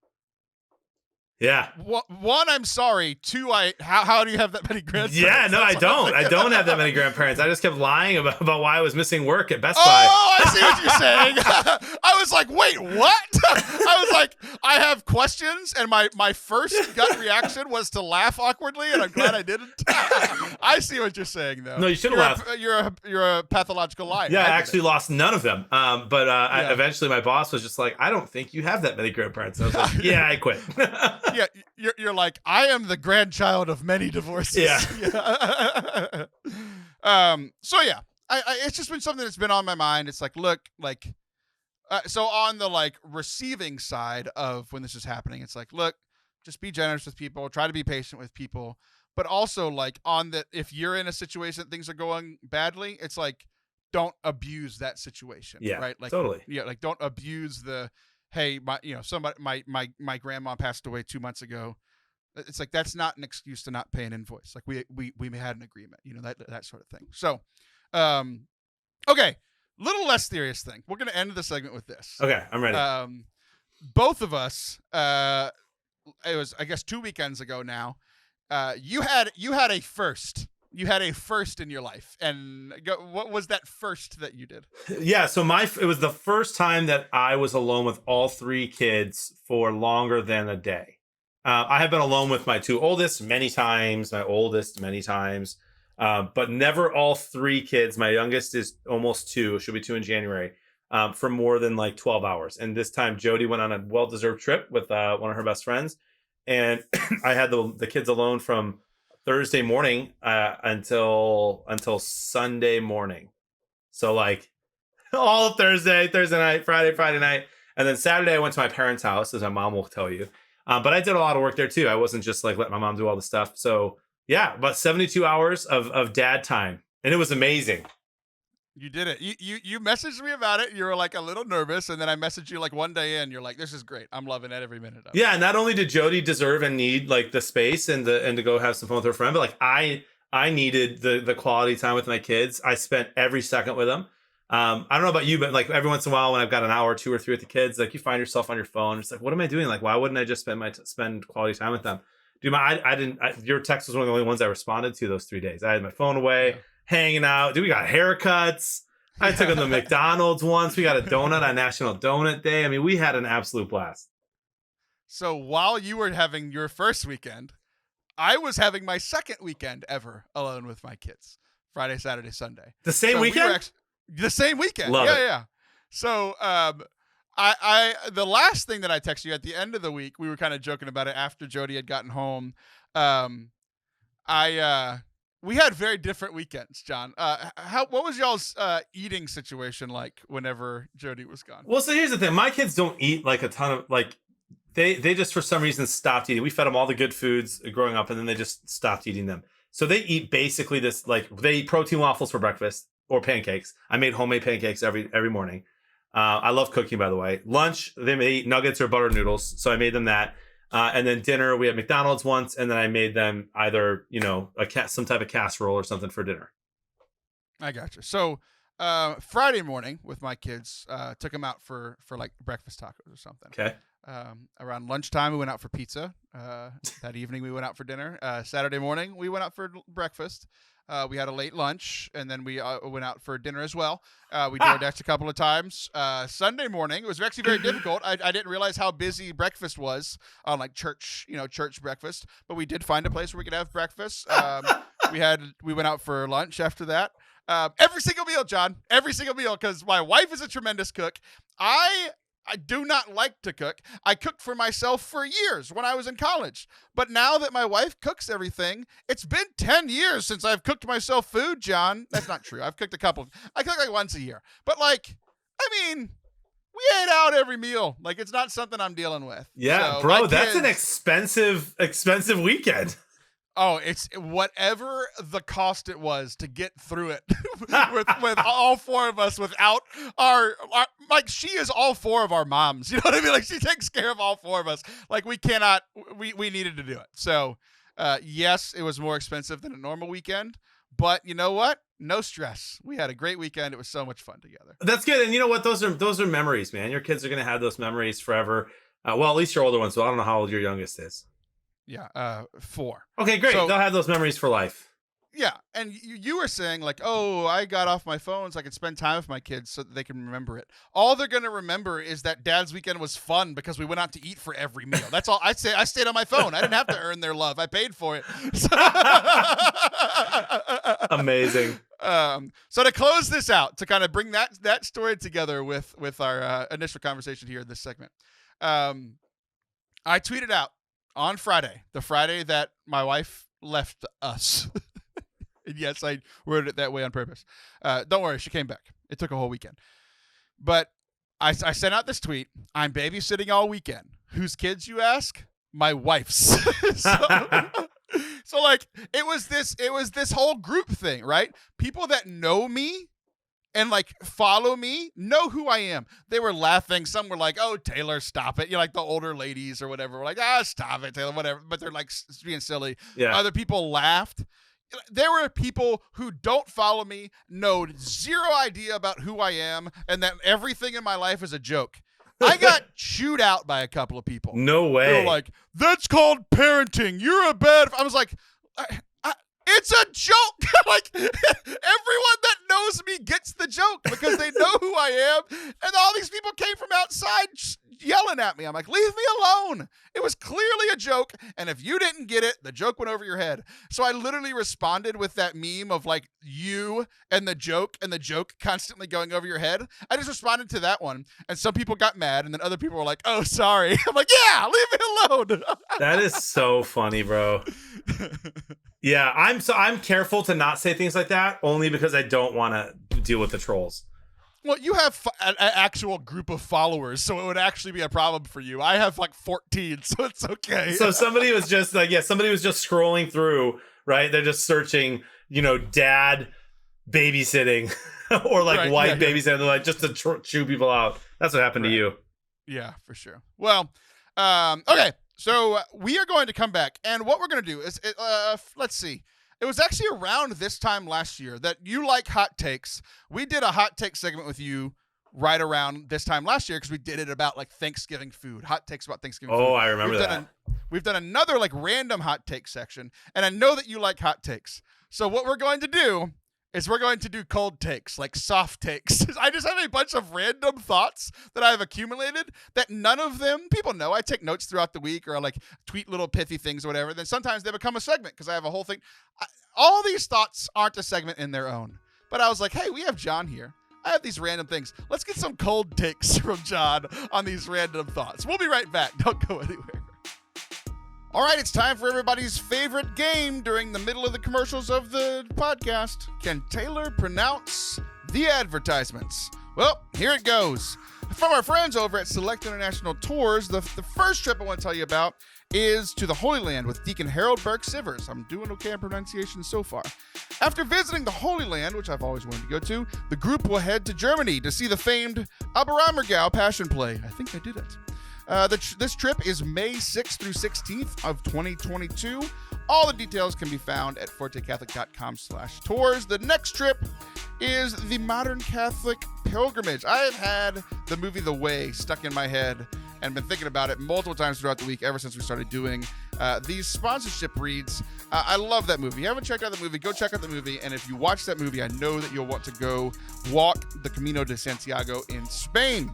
Yeah. One, I'm sorry. Two, how do you have that many grandparents? Yeah, no, I don't. I don't have that many grandparents. I just kept lying about why I was missing work at Best Buy. Oh, I see what you're saying. I was like, wait, what? I was like, I have questions, and my first gut reaction was to laugh awkwardly, and I'm glad I didn't. I see what you're saying, though. No, you should have laughed. You're a pathological liar. Yeah, I actually lost none of them. But eventually my boss was just like, I don't think you have that many grandparents. And I was like, yeah, I quit. Yeah, you're like, I am the grandchild of many divorces. Yeah. So yeah, I it's just been something that's been on my mind. It's like, look, like, so on the like receiving side of when this is happening, it's like, look, just be generous with people, try to be patient with people, but also like on the, if you're in a situation that things are going badly, it's like, don't abuse that situation. Yeah, right. Like, totally. Yeah, like don't abuse the, hey, my grandma passed away 2 months ago. It's like, that's not an excuse to not pay an invoice. Like we had an agreement, that sort of thing. So, okay, little less serious thing. We're gonna end the segment with this. Okay, I'm ready. Both of us, it was, I guess, 2 weekends ago now. You had a first. You had a first in your life, and what was that first that you did? Yeah, so it was the first time that I was alone with all 3 kids for longer than a day. I have been alone with my 2 oldest many times, my oldest many times, but never all 3 kids. My youngest is almost 2; she'll be 2 in January, for more than like 12 hours. And this time, Jody went on a well-deserved trip with one of her best friends, and I had the kids alone from Thursday morning until Sunday morning. So like all of Thursday night, Friday night. And then Saturday I went to my parents' house, as my mom will tell you. But I did a lot of work there too. I wasn't just like letting my mom do all the stuff. So yeah, about 72 hours of dad time. And it was amazing. You did it. You messaged me about it. You were like a little nervous, and then I messaged you like one day in. You're like, "This is great. I'm loving it every minute of it." Yeah. Not only did Jody deserve and need like the space and to go have some fun with her friend, but like I needed the quality time with my kids. I spent every second with them. I don't know about you, but like every once in a while when I've got an hour or 2 or 3 with the kids, like you find yourself on your phone. It's like, what am I doing? Like, why wouldn't I just spend quality time with them? Dude, your text was one of the only ones I responded to those 3 days. I had my phone away, hanging out. Dude, we got haircuts. I took them to McDonald's once. We got a donut on National Donut Day. I mean, we had an absolute blast. So while you were having your first weekend, I was having my second weekend ever alone with my kids. Friday, Saturday, Sunday. The same weekend? The same weekend. Love it. Yeah. So I the last thing that I texted you at the end of the week, we were kind of joking about it after Jody had gotten home. We had very different weekends, John. What was y'all's eating situation like whenever Jody was gone? Well, so here's the thing. My kids don't eat like a ton of like they just for some reason stopped eating. We fed them all the good foods growing up, and then they just stopped eating them. So they eat basically this, like they eat protein waffles for breakfast or pancakes. I made homemade pancakes every morning. I love cooking, by the way. Lunch, they may eat nuggets or butter noodles, so I made them that. And then dinner, we had McDonald's once, and then I made them either, some type of casserole or something for dinner. I gotcha. So Friday morning with my kids, took them out for like breakfast tacos or something. Okay. Around lunchtime, we went out for pizza. That evening, we went out for dinner. Saturday morning, we went out for breakfast. We had a late lunch, and then we went out for dinner as well. We DoorDashed a couple of times. Sunday morning, it was actually very difficult. I didn't realize how busy breakfast was on like church breakfast, but we did find a place where we could have breakfast. We went out for lunch after that. Every single meal, John. Every single meal, because my wife is a tremendous cook. I I do not like to cook. I cooked for myself for years when I was in college. But now that my wife cooks everything, it's been 10 years since I've cooked myself food, John. That's not true. I've cooked I cook like once a year. But like, I mean, we ate out every meal. Like, it's not something I'm dealing with. Yeah, so bro, that's an expensive weekend. Oh, it's whatever the cost it was to get through it with all four of us without our like, she is all four of our moms. You know what I mean? Like, she takes care of all four of us. Like, we needed to do it. So, yes, it was more expensive than a normal weekend, but you know what? No stress. We had a great weekend. It was so much fun together. That's good. And you know what? Those are memories, man. Your kids are going to have those memories forever. Well, at least your older ones. So I don't know how old your youngest is. Yeah, 4. Okay, great. So, they'll have those memories for life. Yeah, and you were saying like, oh, I got off my phone so I could spend time with my kids so that they can remember it. All they're going to remember is that Dad's weekend was fun because we went out to eat for every meal. That's all I'd say. I stayed on my phone. I didn't have to earn their love. I paid for it. Amazing. So to close this out, to kind of bring that story together with our initial conversation here in this segment, I tweeted out on Friday, the Friday that my wife left us. And yes, I worded it that way on purpose. Don't worry, she came back. It took a whole weekend. But I sent out this tweet. I'm babysitting all weekend. Whose kids, you ask? My wife's. So like, it was this whole group thing, right? People that know me and like follow me know who I am. They were laughing. Some were like, "Oh, Taylor, stop it." You know, like the older ladies or whatever were like, "Ah, stop it, Taylor," whatever. But they're like being silly. Yeah. Other people laughed. There were people who don't follow me, know zero idea about who I am, and that everything in my life is a joke. I got chewed out by a couple of people. No way. They were like, "That's called parenting. You're a bad." I was like, it's a joke. Like, everyone that knows me gets the joke because they know who I am. And all these people came from outside yelling at me. I'm like, leave me alone. It was clearly a joke. And if you didn't get it, the joke went over your head. So I literally responded with that meme of like you and the joke constantly going over your head. I just responded to that one. And some people got mad. And then other people were like, "Oh, sorry." I'm like, yeah, leave me alone. That is so funny, bro. Yeah, I'm careful to not say things like that only because I don't want to deal with the trolls. Well, you have an actual group of followers, so it would actually be a problem for you. I have like 14, so it's okay. So somebody was just scrolling through, right? They're just searching, dad babysitting or like wife babysitting, like just to chew people out. That's what happened to you. Yeah, for sure. Well, okay. So we are going to come back, and what we're going to do is, let's see. It was actually around this time last year that you like hot takes. We did a hot take segment with you right around this time last year because we did it about like Thanksgiving food, hot takes about Thanksgiving food. Oh, I remember that. We've done another like random hot take section, and I know that you like hot takes. So what we're going to do is we're going to do cold takes, like soft takes. I just have a bunch of random thoughts that I've accumulated that none of them, people know. I take notes throughout the week or I like tweet little pithy things or whatever. Then sometimes they become a segment because I have a whole thing. All these thoughts aren't a segment in their own. But I was like, hey, we have John here. I have these random things. Let's get some cold takes from John on these random thoughts. We'll be right back. Don't go anywhere. All right, it's time for everybody's favorite game during the middle of the commercials of the podcast. Can Taylor pronounce the advertisements? Well, here it goes. From our friends over at Select International Tours, the first trip I want to tell you about is to the Holy Land with Deacon Harold Burke Sivers. I'm doing okay on pronunciation so far. After visiting the Holy Land, which I've always wanted to go to, the group will head to Germany to see the famed Aberammergau Passion Play. I think I did it. This trip is May 6th through 16th of 2022. All the details can be found at fortecatholic.com/tours. The next trip is the Modern Catholic Pilgrimage. I have had the movie The Way stuck in my head and been thinking about it multiple times throughout the week ever since we started doing these sponsorship reads. I love that movie. If you haven't checked out the movie, go check out the movie. And if you watch that movie, I know that you'll want to go walk the Camino de Santiago in Spain.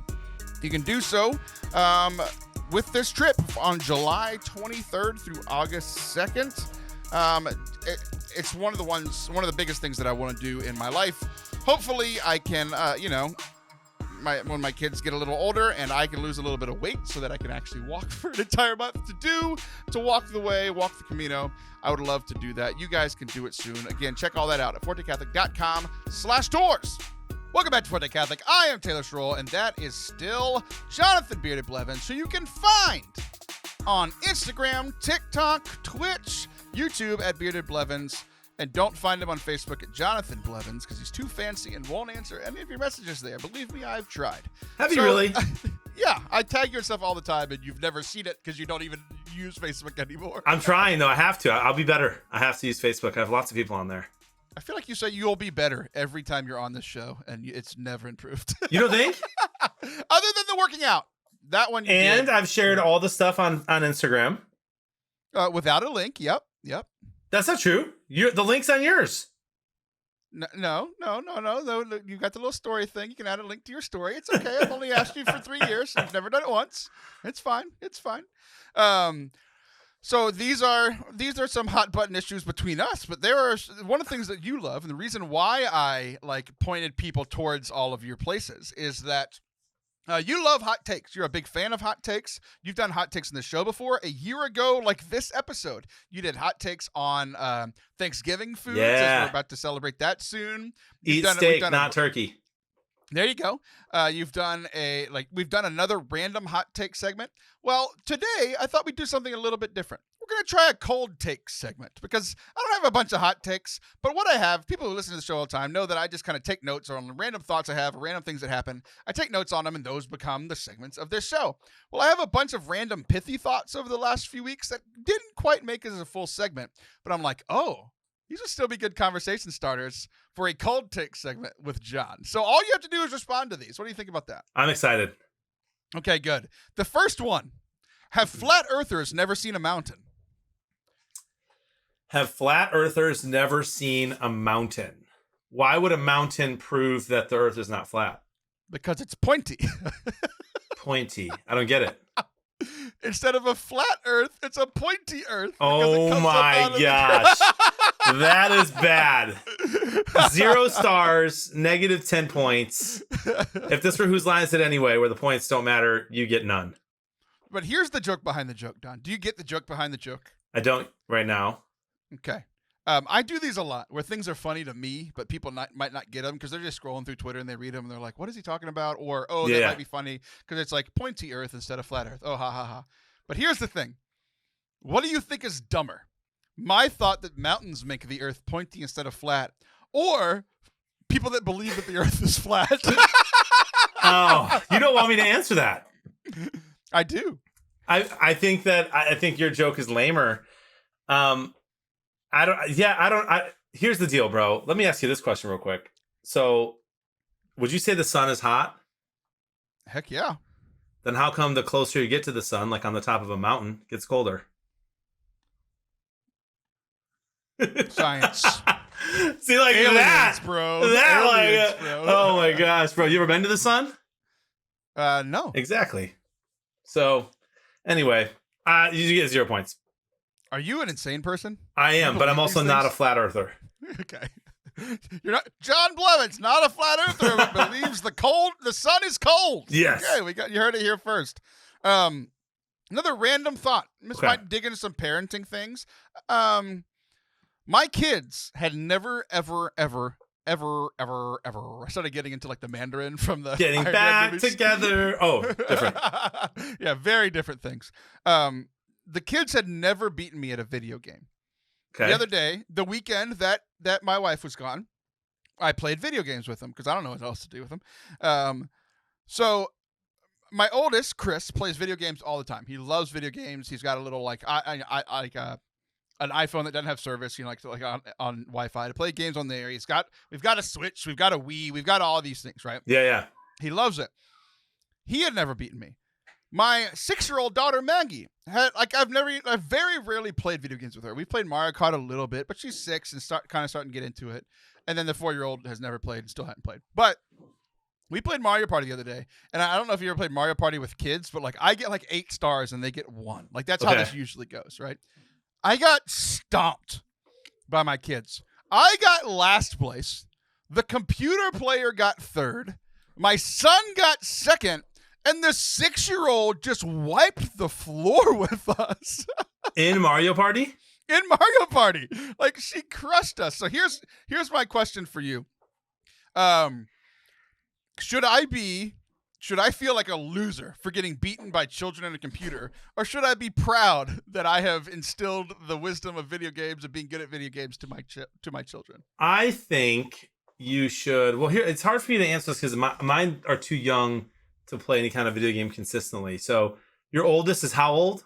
You can do so with this trip on July 23rd through August 2nd. It's one of the biggest things that I want to do in my life. Hopefully I can, when my kids get a little older and I can lose a little bit of weight so that I can actually walk for an entire month to walk the way, walk the Camino. I would love to do that. You guys can do it soon. Again, check all that out at fortecatholic.com/tours. Welcome back to Forte Catholic. I am Taylor Schroll, and that is still Jonathan Bearded Blevins, who you can find on Instagram, TikTok, Twitch, YouTube at Bearded Blevins. And don't find him on Facebook at Jonathan Blevins because he's too fancy and won't answer any of your messages there. Believe me, I've tried. Have you really? Yeah, I tag your stuff all the time, and you've never seen it because you don't even use Facebook anymore. I'm trying, though. I have to. I'll be better. I have to use Facebook. I have lots of people on there. I feel like you say you'll be better every time you're on this show, and it's never improved. You don't think? Other than the working out. That one you And did. I've shared all the stuff on Instagram. Without a link. Yep. That's not true. The link's on yours. No. You got the little story thing. You can add a link to your story. It's okay. I've only asked you for 3 years. You've never done it once. It's fine. So these are some hot button issues between us, but there are one of the things that you love, and the reason why I pointed people towards all of your places is that you love hot takes. You're a big fan of hot takes. You've done hot takes in the show before. A year ago, like this episode, you did hot takes on Thanksgiving foods. Yeah. As we're about to celebrate that soon. Eat steak, not turkey. There you go. We've done another random hot take segment. Well, today I thought we'd do something a little bit different. We're going to try a cold take segment because I don't have a bunch of hot takes, but what I have, people who listen to the show all the time know that I just kind of take notes on random thoughts I have, or random things that happen. I take notes on them, and those become the segments of this show. Well, I have a bunch of random pithy thoughts over the last few weeks that didn't quite make it as a full segment, but I'm like, oh, these would still be good conversation starters for a cold take segment with John. So all you have to do is respond to these. What do you think about that? I'm excited. Okay, good. The first one, have flat earthers never seen a mountain? Have flat earthers never seen a mountain? Why would a mountain prove that the earth is not flat? Because it's pointy. Pointy. I don't get it. Instead of a flat earth, it's a pointy earth. Oh my gosh. That is bad. 0 stars, negative 10 points. If this were Whose Line Is It Anyway, where the points don't matter, you get none. But here's the joke behind the joke, Don. Do you get the joke behind the joke? I don't right now. Okay. I do these a lot where things are funny to me, but people might not get them because they're just scrolling through Twitter and they read them and they're like, what is he talking about? Or, oh, that might be funny because it's like pointy earth instead of flat earth. Oh, ha, ha, ha. But here's the thing. What do you think is dumber? My thought that mountains make the earth pointy instead of flat, or people that believe that the earth is flat? Oh, you don't want me to answer that. I do. I think your joke is lamer. Here's the deal, bro. Let me ask you this question real quick. So, would you say the sun is hot? Heck yeah. Then how come the closer you get to the sun, like on the top of a mountain, it gets colder? Science. See, like aliens, that, bro. Bro. Oh my gosh, bro. You ever been to the sun? No. Exactly. So, anyway, you get 0 points. Are you an insane person? I am, but I'm also not a flat earther. Okay. You're not Jon Blevins, not a flat earther, but believes the sun is cold. Yes. Okay, you heard it here first. Another random thought. This might dig into some parenting things. My kids had never, ever started getting into like the Mandarin from the Getting Iron back Man movies. together. Oh, different. Yeah, very different things. The kids had never beaten me at a video game. Okay. The other day, the weekend that my wife was gone, I played video games with them because I don't know what else to do with them. So my oldest, Chris, plays video games all the time. He loves video games. He's got a little an iPhone that doesn't have service, like on Wi-Fi to play games on there. We've got a Switch, we've got a Wii, we've got all these things, right? Yeah. He loves it. He had never beaten me. My 6-year-old daughter Maggie had I've very rarely played video games with her. We played Mario Kart a little bit, but she's 6 and starting to get into it. And then the 4-year-old has never played and still hadn't played. But we played Mario Party the other day, and I don't know if you ever played Mario Party with kids, but I get 8 stars and they get 1. That's how this usually goes, right? I got stomped by my kids. I got last place. The computer player got 3rd. My son got second, and the 6-year-old just wiped the floor with us In Mario Party? in Mario Party. Like, she crushed us. So here's my question for you. Should I feel like a loser for getting beaten by children in a computer, or should I be proud that I have instilled the wisdom of video games and being good at video games to my children? I think you should. Well, here it's hard for me to answer this because mine are too young to play any kind of video game consistently. So your oldest is how old?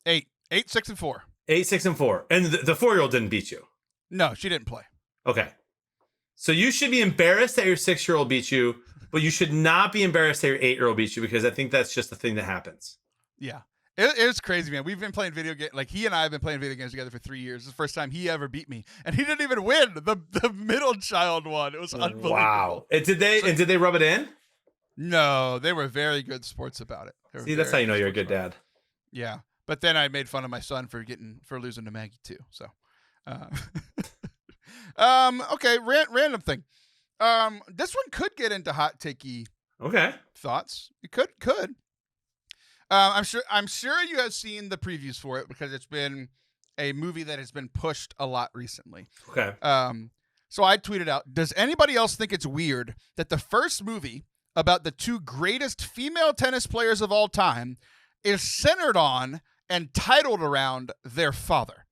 8, 6, and 4. 8, 6, and 4. And the 4-year-old didn't beat you. No, she didn't play. Okay. So you should be embarrassed that your 6-year-old beat you, but you should not be embarrassed that your 8-year-old beat you, because I think that's just a thing that happens. Yeah. It was crazy, man. We've been playing video games. Like, he and I have been playing video games together for 3 years. It's the first time he ever beat me. And he didn't even win. The middle child won. It was unbelievable. Wow. And did they rub it in? No, they were very good sports about it. See, that's how you know you're a good dad. Yeah. But then I made fun of my son for losing to Maggie too. So, okay, random thing. This one could get into hot takey. Okay. Thoughts. It could. I'm sure you have seen the previews for it, because it's been a movie that has been pushed a lot recently. Okay. So I tweeted out, does anybody else think it's weird that the first movie about the 2 greatest female tennis players of all time is centered on and titled around their father?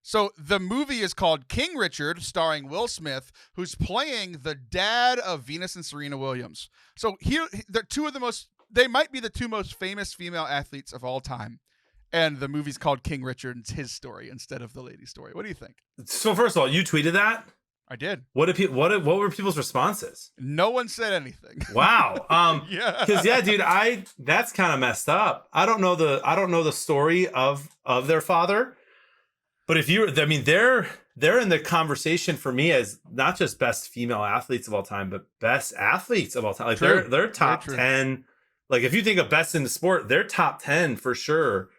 So the movie is called King Richard, starring Will Smith, who's playing the dad of Venus and Serena Williams. So here, they might be the 2 most famous female athletes of all time. And the movie's called King Richard, and it's his story instead of the lady's story. What do you think? So first of all, you tweeted that? I did. What were people's responses? No one said anything. Wow. Yeah. Because dude, that's kind of messed up. I don't know the story of their father, but they're in the conversation for me as not just best female athletes of all time, but best athletes of all time. Like, True. they're top 10. Like, if you think of best in the sport, they're top 10 for sure.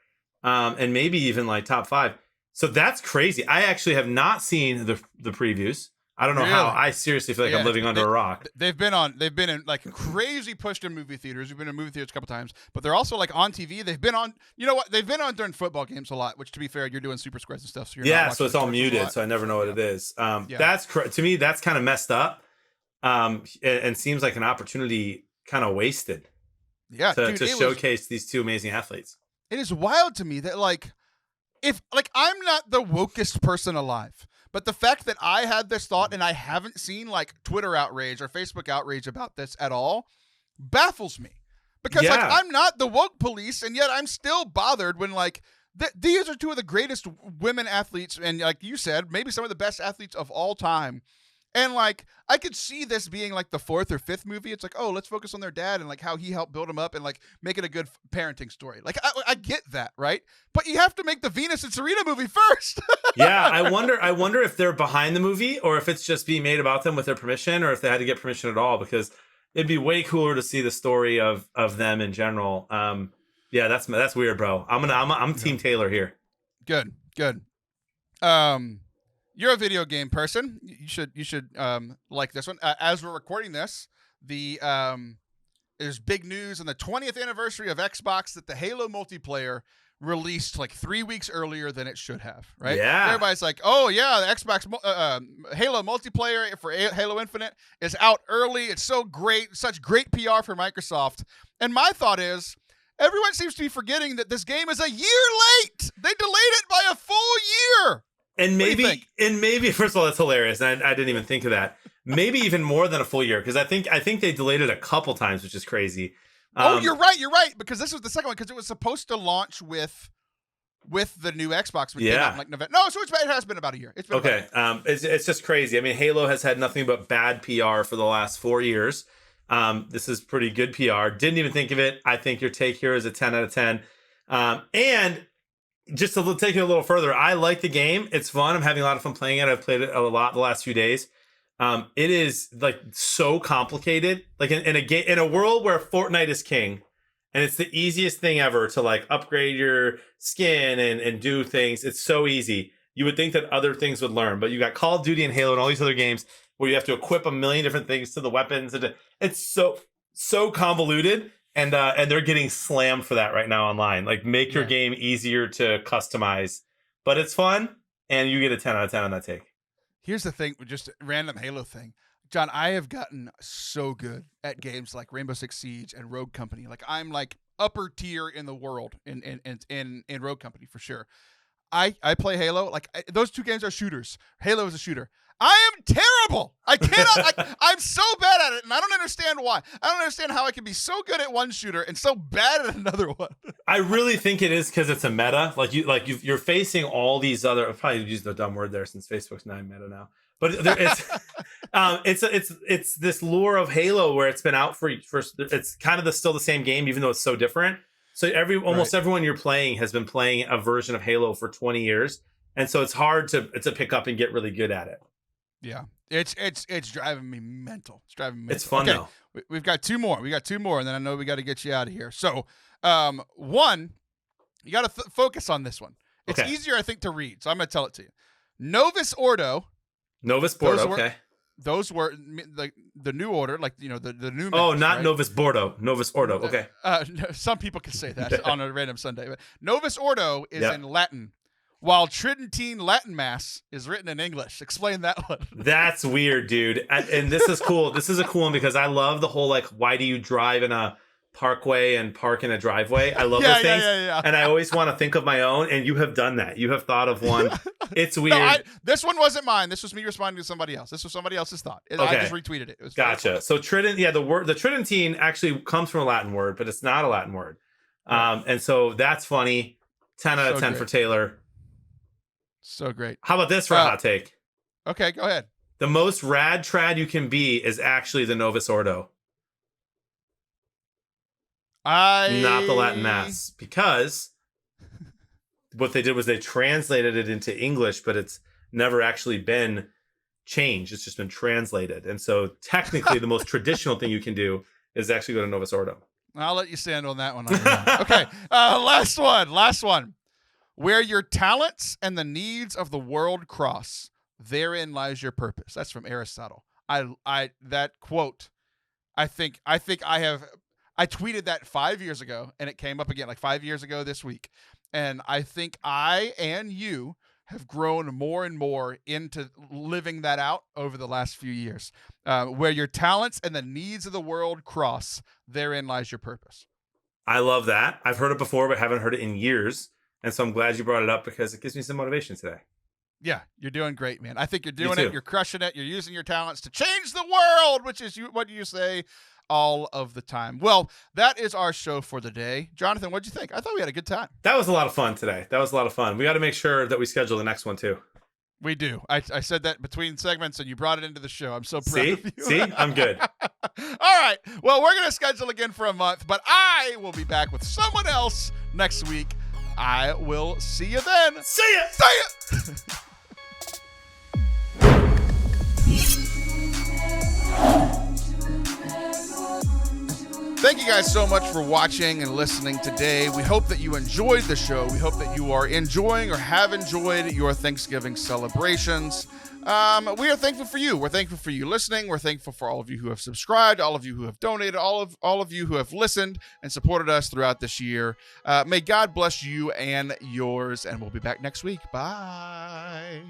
And maybe even like top 5. So that's crazy. I actually have not seen the previews. I don't know how. I seriously feel like I'm living under a rock. They've been in like crazy pushed in movie theaters. We've been in movie theaters a couple times, but they're also like on TV. They've been on, you know what? They've been on during football games a lot, which, to be fair, you're doing super squares and stuff. So you're not so it's all muted. So I never know what it is. That's to me, that's kind of messed up. And seems like an opportunity kind of wasted. Yeah. To showcase these 2 amazing athletes. It is wild to me that I'm not the wokest person alive, but the fact that I had this thought and I haven't seen like Twitter outrage or Facebook outrage about this at all baffles me, because like, I'm not the woke police, and yet I'm still bothered when like these are 2 of the greatest women athletes, and like you said, maybe some of the best athletes of all time. And like, I could see this being like the 4th or 5th movie. It's like, oh, let's focus on their dad and like how he helped build him up and like make it a good parenting story. Like, I get that, right? But you have to make the Venus and Serena movie first. Yeah, I wonder if they're behind the movie, or if it's just being made about them with their permission, or if they had to get permission at all, because it'd be way cooler to see the story of them in general. Yeah, that's weird, bro. I'm Team Taylor here. Good. You're a video game person. You should like this one. As we're recording this, there's big news on the 20th anniversary of Xbox that the Halo multiplayer released like 3 weeks earlier than it should have. Right? Yeah. Everybody's like, oh yeah, the Xbox Halo multiplayer for Halo Infinite is out early. It's so great, such great PR for Microsoft. And my thought is, everyone seems to be forgetting that this game is a year late. They delayed it by a full year. And maybe, first of all, that's hilarious. And I didn't even think of that. Maybe even more than a full year, because I think they delayed it a couple times, which is crazy. You're right. Because this was the second one, because it was supposed to launch with the new Xbox. Which came out in like November. No, so it has been about a year. It's been okay. It's just crazy. I mean, Halo has had nothing but bad PR for the last 4 years. This is pretty good PR. Didn't even think of it. I think your take here is a 10 out of 10. And just to take it a little further, I like the game. It's fun. I'm having a lot of fun playing it. I've played it a lot the last few days. It is like so complicated. Like in a world where Fortnite is king, and it's the easiest thing ever to like upgrade your skin and do things. It's so easy. you would think that other things would learn. But you got Call of Duty and Halo and all these other games where you have to equip a million different things to the weapons. And it's so convoluted. And they're getting slammed for that right now online. Like, make your game easier to customize. But it's fun, and you get a 10 out of 10 on that take. Here's the thing, just a random Halo thing. John, I have gotten so good at games like Rainbow Six Siege and Rogue Company. Like, I'm like upper tier in the world in Rogue Company for sure. I play Halo. Like, those two games are shooters. Halo is a shooter. I am terrible. I cannot. I'm so bad at it, and I don't understand why. I don't understand how I can be so good at one shooter and so bad at another one. I really think it is because it's a meta. You're facing all these other. I've probably used the dumb word there since Facebook's not meta now. But it's this lure of Halo where it's been out for it's kind of still the same game, even though it's so different. So almost everyone you're playing has been playing a version of Halo for 20 years, and so it's hard to pick up and get really good at it. Yeah, it's driving me mental. It's driving me mental. It's fun though. We've got two more. And then I know we got to get you out of here. So, one, you got to focus on this one. It's easier, I think, to read. So I'm going to tell it to you. Novus Ordo. Okay. Those were the new order, like, the new. Oh, maps, not right? Novus Ordo. Novus Ordo. Okay. Some people can say that on a random Sunday. But Novus Ordo is in Latin, while Tridentine Latin Mass is written in English. Explain that one. That's weird, dude. And this is cool. This is a cool one because I love the whole, like, why do you drive in a parkway and park in a driveway? I love those things. And I always want to think of my own, and you have done that. You have thought of one. It's weird. No, this one wasn't mine. This was me responding to somebody else. This was somebody else's thought. I just retweeted it. It was gotcha. So Trident, the Tridentine actually comes from a Latin word, but it's not a Latin word. And so that's funny. 10 out of 10 for Taylor. So great. How about this for a hot take? Okay, go ahead. The most rad trad you can be is actually the Novus Ordo. Not the Latin Mass. Because what they did was they translated it into English, but it's never actually been changed. It's just been translated. And so technically the most traditional thing you can do is actually go to Novus Ordo. I'll let you stand on that one. Okay, last one. Where your talents and the needs of the world cross, therein lies your purpose. That's from Aristotle. That quote, I think I tweeted that 5 years ago, and it came up again like 5 years ago this week. And I think I and you have grown more and more into living that out over the last few years. Where your talents and the needs of the world cross, therein lies your purpose. I love that. I've heard it before, but haven't heard it in years. And so I'm glad you brought it up because it gives me some motivation today. Yeah, you're doing great, man. I think you're doing it. You're crushing it. You're using your talents to change the world, which is what you say all of the time. Well, that is our show for the day. Jonathan, what'd you think? I thought we had a good time. That was a lot of fun today. We got to make sure that we schedule the next one too. We do. I said that between segments, and you brought it into the show. I'm so proud of you. See, I'm good. All right. Well, we're going to schedule again for a month, but I will be back with someone else next week. I will see you then. See ya. See ya. Thank you guys so much for watching and listening today. We hope that you enjoyed the show. We hope that you are enjoying or have enjoyed your Thanksgiving celebrations. We are thankful for you. We're thankful for you listening. We're thankful for all of you who have subscribed, all of you who have donated, all of you who have listened and supported us throughout this year. May God bless you and yours, and we'll be back next week. Bye.